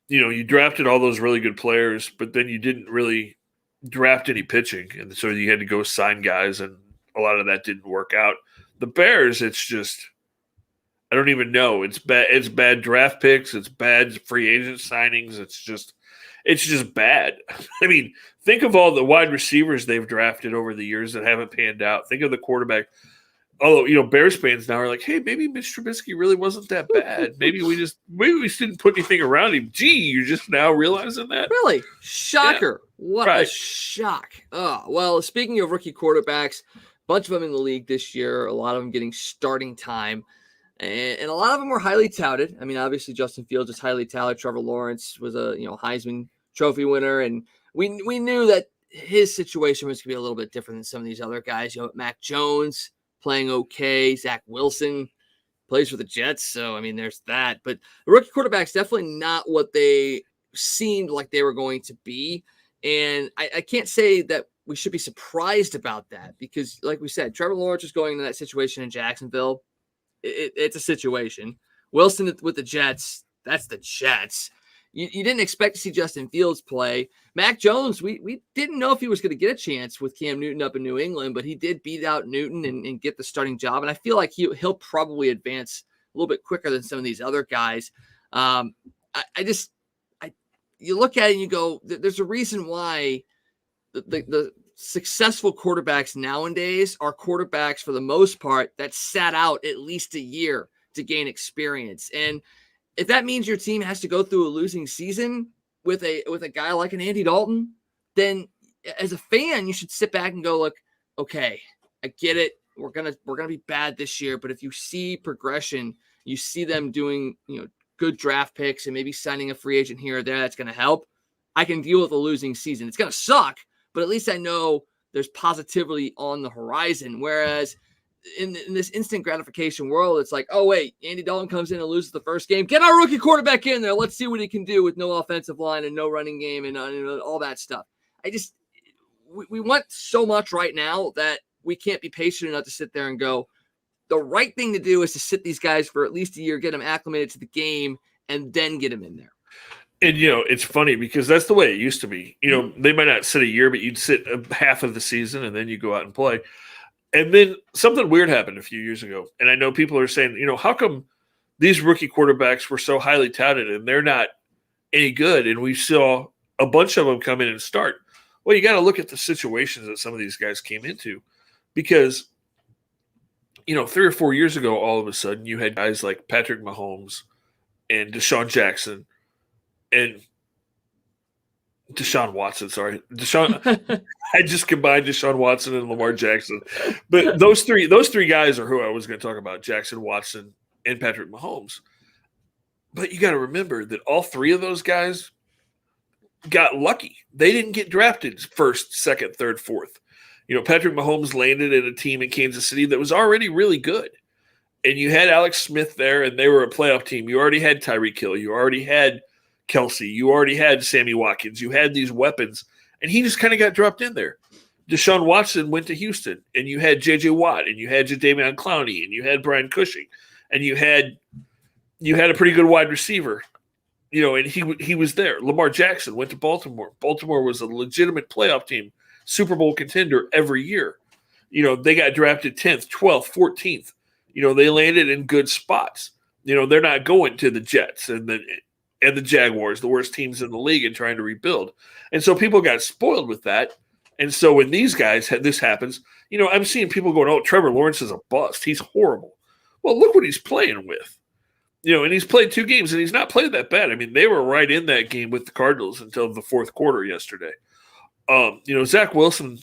you drafted all those really good players, but then you didn't really draft any pitching. And so you had to go sign guys, and a lot of that didn't work out. The Bears, it's just, I don't even know. It's bad. It's bad draft picks. It's bad free agent signings. It's just bad. Think of all the wide receivers they've drafted over the years that haven't panned out. Think of the quarterback. Although, Bears fans now are like, hey, maybe Mitch Trubisky really wasn't that bad. Maybe we just didn't put anything around him. Gee, you're just now realizing that? Really? Shocker. Yeah. What right. A shock. Oh, well, speaking of rookie quarterbacks, a bunch of them in the league this year, a lot of them getting starting time. And a lot of them were highly touted. Obviously, Justin Fields is highly touted. Trevor Lawrence was a Heisman Trophy winner. And we knew that his situation was going to be a little bit different than some of these other guys. Mac Jones playing okay. Zach Wilson plays for the Jets. So, there's that. But the rookie quarterback's definitely not what they seemed like they were going to be. And I can't say that we should be surprised about that because, like we said, Trevor Lawrence is going into that situation in Jacksonville. It's a situation. Wilson with the Jets, that's the Jets. you didn't expect to see Justin Fields play. Mac Jones, we didn't know if he was going to get a chance with Cam Newton up in New England, but he did beat out Newton and get the starting job. And I feel like he'll probably advance a little bit quicker than some of these other guys. You look at it and you go, there's a reason why the successful quarterbacks nowadays are quarterbacks for the most part that sat out at least a year to gain experience. And if that means your team has to go through a losing season with a guy like an Andy Dalton, then as a fan, you should sit back and go, look, okay, I get it. We're gonna be bad this year, but if you see progression, you see them doing, good draft picks and maybe signing a free agent here or there that's going to help, I can deal with a losing season. It's going to suck, but at least I know there's positivity on the horizon. Whereas in this instant gratification world, it's like, oh, wait, Andy Dalton comes in and loses the first game. Get our rookie quarterback in there. Let's see what he can do with no offensive line and no running game and all that stuff. We want so much right now that we can't be patient enough to sit there and go, the right thing to do is to sit these guys for at least a year, get them acclimated to the game, and then get them in there. And, it's funny because that's the way it used to be. They might not sit a year, but you'd sit half of the season and then you go out and play. And then something weird happened a few years ago. And I know people are saying, how come these rookie quarterbacks were so highly touted and they're not any good? And we saw a bunch of them come in and start. Well, you got to look at the situations that some of these guys came into because – 3 or 4 years ago, all of a sudden, you had guys like Patrick Mahomes and Deshaun Jackson and Deshaun Watson. Sorry, I just combined Deshaun Watson and Lamar Jackson. But those three guys are who I was going to talk about: Jackson, Watson, and Patrick Mahomes. But you got to remember that all three of those guys got lucky. They didn't get drafted first, second, third, fourth. Patrick Mahomes landed in a team in Kansas City that was already really good. And you had Alex Smith there, and they were a playoff team. You already had Tyreek Hill. You already had Kelsey. You already had Sammy Watkins. You had these weapons, and he just kind of got dropped in there. Deshaun Watson went to Houston, and you had J.J. Watt, and you had Jadeveon Clowney, and you had Brian Cushing, and you had a pretty good wide receiver. And he was there. Lamar Jackson went to Baltimore. Baltimore was a legitimate playoff team. Super Bowl contender every year. They got drafted 10th, 12th, 14th. They landed in good spots. They're not going to the Jets and the Jaguars, the worst teams in the league, and trying to rebuild. And so people got spoiled with that. And so when these guys this happens, I'm seeing people going, oh, Trevor Lawrence is a bust. He's horrible. Well, look what he's playing with. And he's played 2 games, and he's not played that bad. I mean, they were right in that game with the Cardinals until the fourth quarter yesterday. Zach Wilson,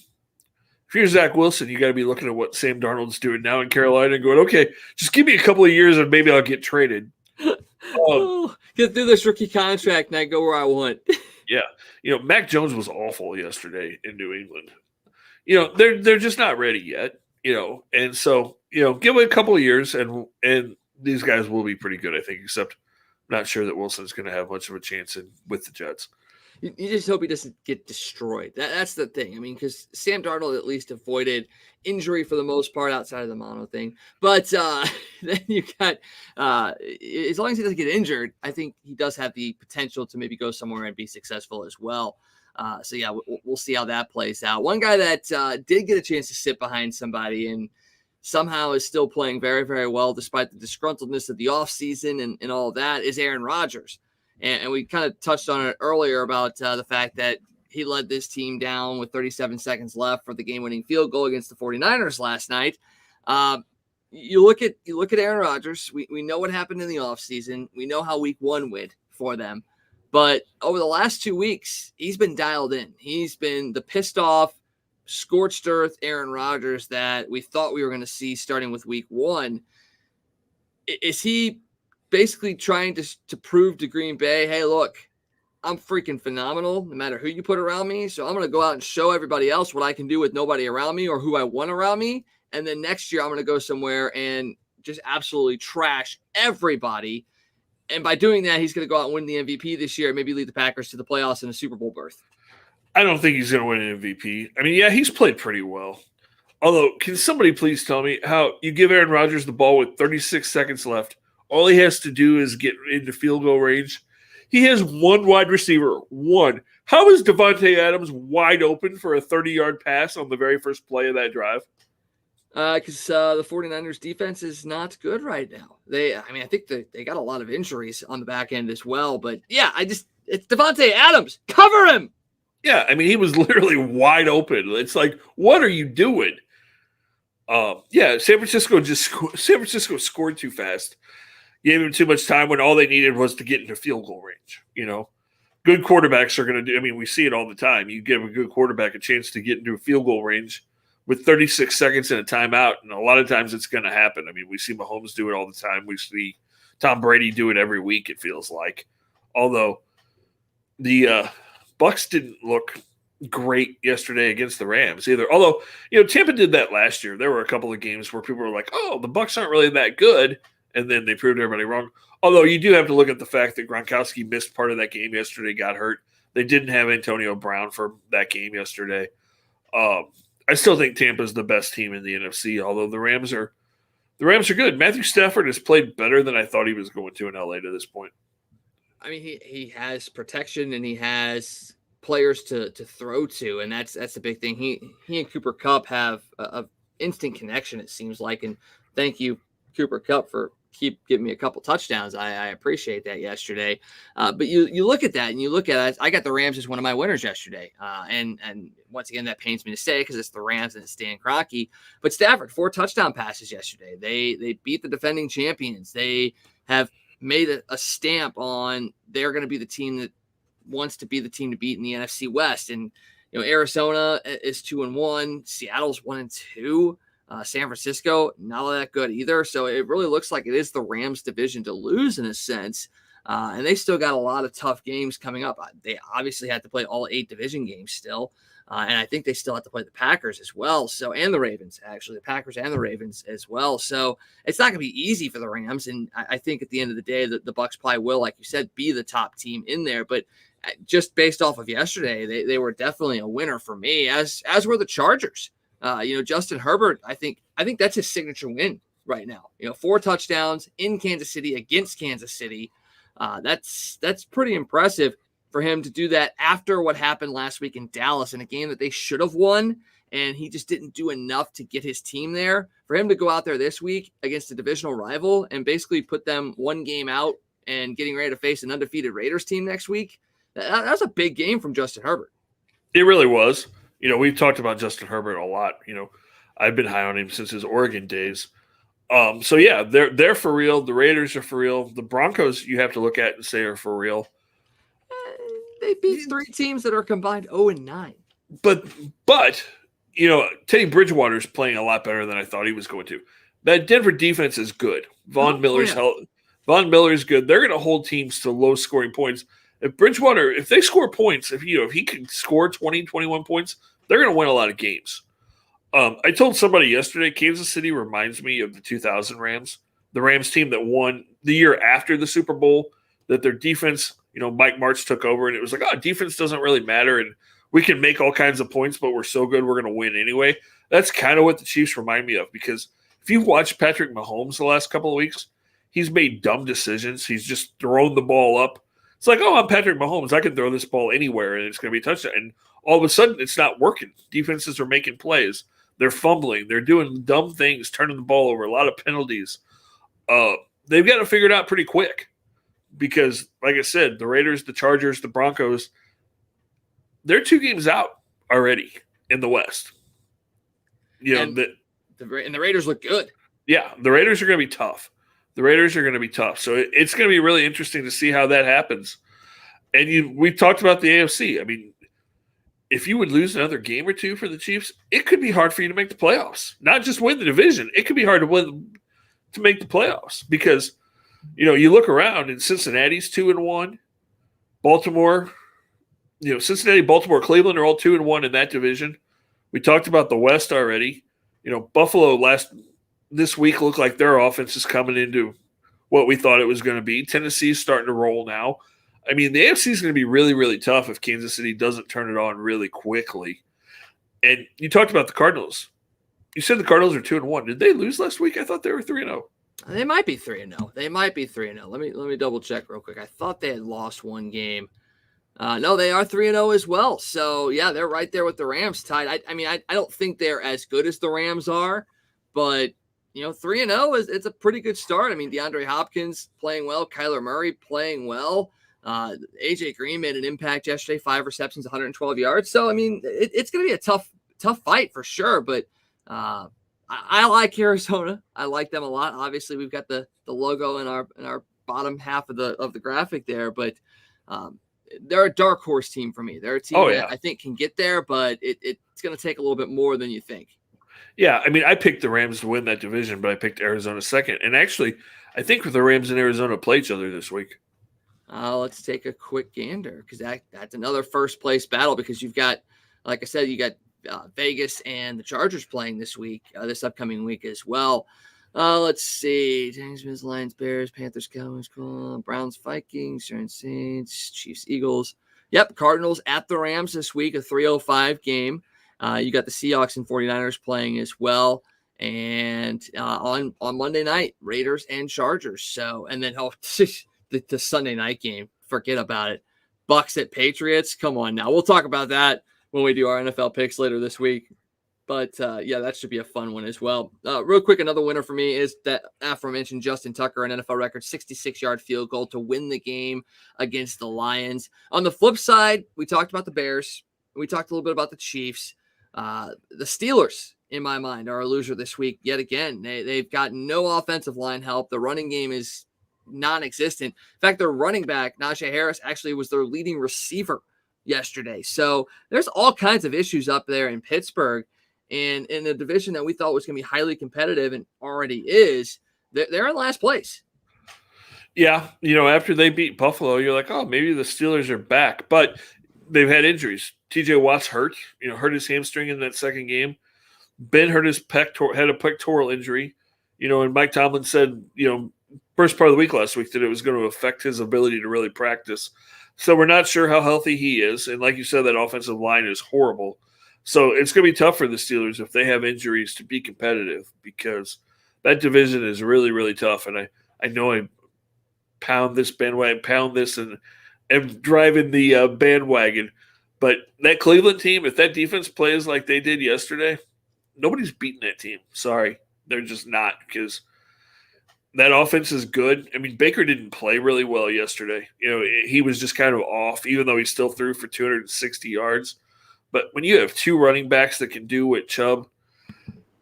if you're Zach Wilson, you got to be looking at what Sam Darnold's doing now in Carolina and going, okay, just give me a couple of years and maybe I'll get traded. Get through this rookie contract and I go where I want. Yeah. Mac Jones was awful yesterday in New England. They're just not ready yet, and so, give it a couple of years and these guys will be pretty good, I think, except I'm not sure that Wilson's going to have much of a chance with the Jets. You just hope he doesn't get destroyed. That's the thing. I mean, because Sam Darnold at least avoided injury for the most part outside of the mono thing. But then you got, as long as he doesn't get injured, I think he does have the potential to maybe go somewhere and be successful as well. So, yeah, we'll see how that plays out. One guy that did get a chance to sit behind somebody and somehow is still playing very, very well despite the disgruntledness of the offseason and all of that is Aaron Rodgers. And we kind of touched on it earlier about the fact that he led this team down with 37 seconds left for the game-winning field goal against the 49ers last night. You look at Aaron Rodgers. We know what happened in the offseason. We know how week 1 went for them. But over the last 2 weeks, he's been dialed in. He's been the pissed off, scorched earth Aaron Rodgers that we thought we were going to see starting with week 1. Is he basically trying to prove to Green Bay, hey, look, I'm freaking phenomenal no matter who you put around me. So I'm going to go out and show everybody else what I can do with nobody around me or who I want around me. And then next year I'm going to go somewhere and just absolutely trash everybody. And by doing that, he's going to go out and win the MVP this year and maybe lead the Packers to the playoffs and a Super Bowl berth. I don't think he's going to win an MVP. I mean, yeah, he's played pretty well. Although, can somebody please tell me how you give Aaron Rodgers the ball with 36 seconds left? All he has to do is get into field goal range. He has one wide receiver. One. How is Devontae Adams wide open for a 30-yard pass on the very first play of that drive? Because the 49ers defense is not good right now. I think they got a lot of injuries on the back end as well. But yeah, it's Devontae Adams. Cover him. Yeah, I mean, he was literally wide open. It's like, what are you doing? San Francisco scored too fast. Gave him too much time when all they needed was to get into field goal range. Good quarterbacks are going to do. I mean, we see it all the time. You give a good quarterback a chance to get into a field goal range with 36 seconds and a timeout, and a lot of times it's going to happen. I mean, we see Mahomes do it all the time. We see Tom Brady do it every week, it feels like. Although the Bucs didn't look great yesterday against the Rams either. Although, Tampa did that last year. There were a couple of games where people were like, oh, the Bucs aren't really that good, and then they proved everybody wrong. Although you do have to look at the fact that Gronkowski missed part of that game yesterday, got hurt. They didn't have Antonio Brown for that game yesterday. I still think Tampa's the best team in the NFC, although the Rams are good. Matthew Stafford has played better than I thought he was going to in LA to this point. I mean, he has protection and he has players to throw to, and that's the big thing. He and Cooper Kupp have a instant connection, it seems like. And thank you, Cooper Kupp, for keep giving me a couple touchdowns. I appreciate that yesterday. But you look at that and you look at it. I got the Rams as one of my winners yesterday. And once again, that pains me to say because it's the Rams and it's Stan Kroenke. But Stafford, 4 touchdown passes yesterday. They beat the defending champions. They have made a stamp on they're going to be the team that wants to be the team to beat in the NFC West. And Arizona is 2-1. Seattle's 1-2. San Francisco, not all that good either. So it really looks like it is the Rams division to lose in a sense. And they still got a lot of tough games coming up. They obviously had to play all 8 division games still. And I think they still have to play the Packers as well. And the Ravens, actually, the Packers and the Ravens as well. So it's not going to be easy for the Rams. And I think at the end of the day, the Bucs probably will, like you said, be the top team in there. But just based off of yesterday, they were definitely a winner for me, as were the Chargers. Justin Herbert, I think that's his signature win right now. 4 touchdowns in Kansas City against Kansas City. That's pretty impressive for him to do that after what happened last week in Dallas in a game that they should have won. And he just didn't do enough to get his team there. For him to go out there this week against a divisional rival and basically put them 1 game out and getting ready to face an undefeated Raiders team next week, that was a big game from Justin Herbert. It really was. We've talked about Justin Herbert a lot. I've been high on him since his Oregon days. So yeah, they're for real. The Raiders are for real. The Broncos, you have to look at and say are for real. They beat 3 teams that are combined 0-9. But Teddy Bridgewater's playing a lot better than I thought he was going to. That Denver defense is good. Von Miller's good. They're going to hold teams to low scoring points. If they score points, if he can score 20, 21 points, they're going to win a lot of games. I told somebody yesterday, Kansas City reminds me of the 2000 Rams, the Rams team that won the year after the Super Bowl, that their defense, Mike Martz took over, and it was like, defense doesn't really matter, and we can make all kinds of points, but we're so good we're going to win anyway. That's kind of what the Chiefs remind me of, because if you've watched Patrick Mahomes the last couple of weeks, he's made dumb decisions. He's just thrown the ball up. It's like, I'm Patrick Mahomes. I can throw this ball anywhere, and it's going to be a touchdown. And all of a sudden, it's not working. Defenses are making plays. They're fumbling. They're doing dumb things, turning the ball over, a lot of penalties. They've got to figure it out pretty quick because, like I said, the Raiders, the Chargers, the Broncos, they're 2 games out already in the West. And the Raiders look good. Yeah, the Raiders are going to be tough. So it's going to be really interesting to see how that happens. And we've talked about the AFC. I mean, if you would lose another game or 2 for the Chiefs, it could be hard for you to make the playoffs. Not just win the division. It could be hard to make the playoffs because, you look around and Cincinnati's 2-1. Baltimore, Cincinnati, Baltimore, Cleveland are all 2-1 in that division. We talked about the West already. Buffalo this week looked like their offense is coming into what we thought it was going to be. Tennessee's starting to roll now. I mean, the AFC is going to be really, really tough if Kansas City doesn't turn it on really quickly. And you talked about the Cardinals. You said the Cardinals are 2-1. Did they lose last week? I thought they were 3-0. They might be 3-0. They might be 3-0. Let me double check real quick. I thought they had lost one game. No, they are 3-0 as well. So yeah, they're right there with the Rams tied. I don't think they're as good as the Rams are, but 3-0 it's a pretty good start. I mean, DeAndre Hopkins playing well, Kyler Murray playing well. AJ Green made an impact yesterday, 5 receptions, 112 yards. So I mean, it's going to be a tough fight for sure. But I like Arizona. I like them a lot. Obviously, we've got the logo in our bottom half of the graphic there, but they're a dark horse team for me. They're a team that I think can get there, but it's going to take a little bit more than you think. Yeah, I mean, I picked the Rams to win that division, but I picked Arizona second. And actually, I think the Rams and Arizona play each other this week. Let's take a quick gander because that's another first place battle because you've got, like I said, you got Vegas and the Chargers playing this upcoming week as well. Let's see. James, Lions, Bears, Panthers, Cowboys, Browns, Vikings, Giants, Saints, Chiefs, Eagles. Yep, Cardinals at the Rams this week, a 3:05 game. You got the Seahawks and 49ers playing as well. And on Monday night, Raiders and Chargers. So, and then the Sunday night game, forget about it. Bucks at Patriots. Come on now. We'll talk about that when we do our NFL picks later this week. But, that should be a fun one as well. Real quick, another winner for me is that aforementioned Justin Tucker, an NFL record 66-yard field goal to win the game against the Lions. On the flip side, we talked about the Bears. We talked a little bit about the Chiefs. The Steelers, in my mind, are a loser this week yet again. They've got no offensive line help. The running game is non-existent. In fact, their running back, Najee Harris, actually was their leading receiver yesterday. So there's all kinds of issues up there in Pittsburgh. And in a division that we thought was going to be highly competitive and already is, they're in last place. Yeah, after they beat Buffalo, you're like, oh, maybe the Steelers are back. But they've had injuries. TJ Watt's hurt, hurt his hamstring in that second game. Ben hurt his had a pectoral injury. And Mike Tomlin said, first part of the week last week that it was going to affect his ability to really practice. So we're not sure how healthy he is. And like you said, that offensive line is horrible. So it's going to be tough for the Steelers if they have injuries to be competitive because that division is really, really tough. And I know I pound this and am driving the bandwagon. But that Cleveland team, if that defense plays like they did yesterday, nobody's beating that team. Sorry. They're just not because that offense is good. I mean, Baker didn't play really well yesterday. He was just kind of off, even though he still threw for 260 yards. But when you have two running backs that can do what Chubb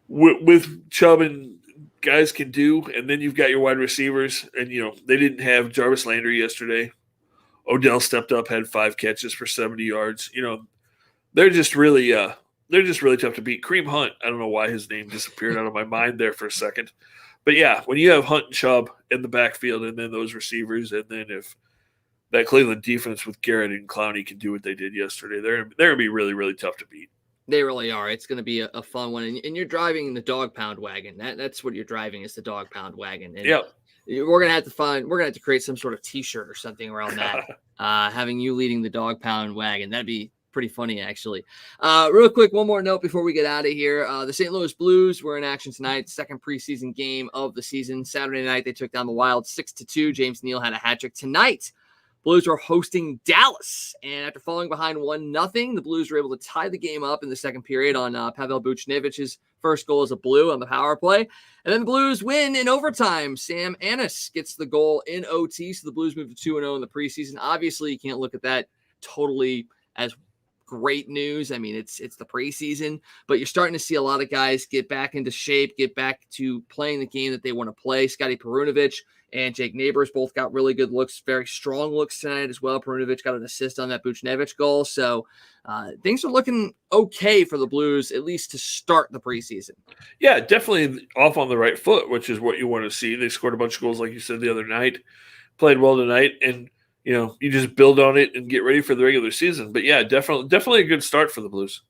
and guys can do, and then you've got your wide receivers, and they didn't have Jarvis Landry yesterday. Odell stepped up, had 5 catches for 70 yards. They're just really tough to beat. Kareem Hunt, I don't know why his name disappeared out of my mind there for a second. But yeah, when you have Hunt and Chubb in the backfield and then those receivers, and then if that Cleveland defense with Garrett and Clowney can do what they did yesterday, they're going to be really, really tough to beat. They really are. It's going to be a fun one. And you're driving the dog pound wagon. That's what you're driving is the dog pound wagon. And yep. We're going to have to create some sort of t-shirt or something around that. Having you leading the dog pound wagon. That'd be pretty funny, actually. Real quick, one more note before we get out of here. The St. Louis Blues were in action tonight, second preseason game of the season. Saturday night, they took down the Wild 6-2. James Neal had a hat trick. Tonight, Blues are hosting Dallas, and after falling behind 1-0, the Blues were able to tie the game up in the second period on Pavel Buchnevic's first goal as a Blue on the power play. And then the Blues win in overtime. Sam Annis gets the goal in OT, so the Blues move to 2-0 in the preseason. Obviously, you can't look at that totally as great news. I mean, it's the preseason, but you're starting to see a lot of guys get back into shape, get back to playing the game that they want to play. Scotty Perunovic and Jake Neighbors both got really good looks, very strong looks tonight as well. Perunovic got an assist on that Buchnevich goal. So things are looking okay for the Blues, at least to start the preseason. Yeah, definitely off on the right foot, which is what you want to see. They scored a bunch of goals, like you said, the other night, played well tonight, and you just build on it and get ready for the regular season. But yeah, definitely a good start for the Blues.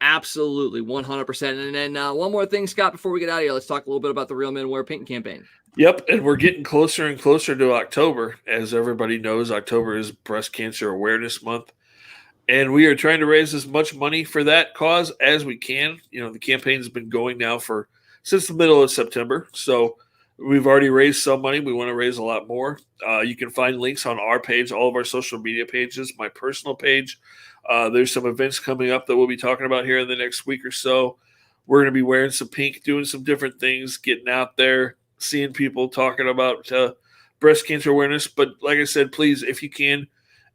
Absolutely, 100%. And then one more thing, Scott, before we get out of here, let's talk a little bit about the Real Men Wear Pink campaign. Yep, and we're getting closer and closer to October. As everybody knows, October is Breast Cancer Awareness Month. And we are trying to raise as much money for that cause as we can. The campaign's been going now since the middle of September. So We've already raised some money. We want to raise a lot more. You can find links on our page, all of our social media pages, my personal page. There's some events coming up that we'll be talking about here in the next week or so. We're going to be wearing some pink, doing some different things, getting out there, seeing people talking about breast cancer awareness. But like I said, please, if you can,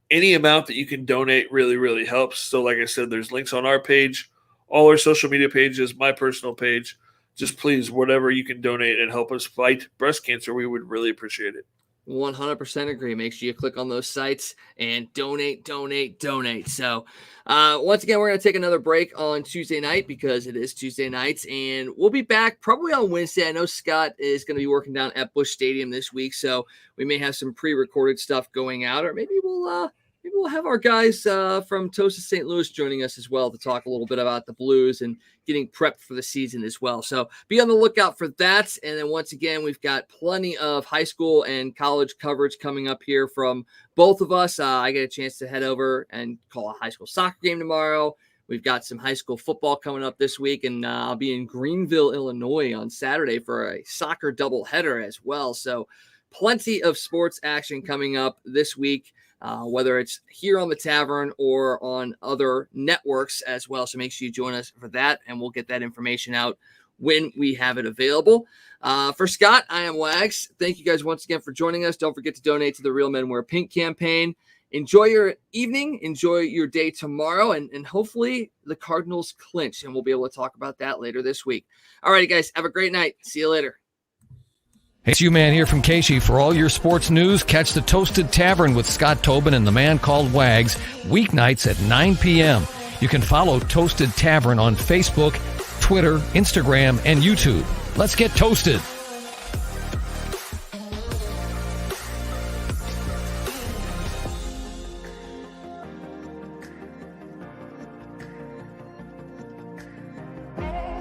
any amount that you can donate really, really helps. So like I said, there's links on our page, all our social media pages, my personal page. Just please, whatever you can donate and help us fight breast cancer, we would really appreciate it. 100% agree. Make sure you click on those sites and donate. So once again, we're going to take another break on Tuesday night because it is Tuesday nights, and we'll be back probably on Wednesday. I know Scott is going to be working down at Busch Stadium this week, so we may have some pre-recorded stuff going out, or maybe we'll have our guys from Toasted St. Louis joining us as well to talk a little bit about the Blues and getting prepped for the season as well. So be on the lookout for that. And then once again, we've got plenty of high school and college coverage coming up here from both of us. I get a chance to head over and call a high school soccer game tomorrow. We've got some high school football coming up this week, and I'll be in Greenville, Illinois on Saturday for a soccer doubleheader as well. So plenty of sports action coming up this week. Whether it's here on the Tavern or on other networks as well. So make sure you join us for that, and we'll get that information out when we have it available. For Scott, I am Wags. Thank you guys once again for joining us. Don't forget to donate to the Real Men Wear Pink campaign. Enjoy your evening. Enjoy your day tomorrow, and hopefully the Cardinals clinch, and we'll be able to talk about that later this week. All righty, guys. Have a great night. See you later. Hey, it's you, man, here from Casey. For all your sports news, catch the Toasted Tavern with Scott Tobin and the man called Wags, weeknights at 9 p.m. You can follow Toasted Tavern on Facebook, Twitter, Instagram, and YouTube. Let's get toasted.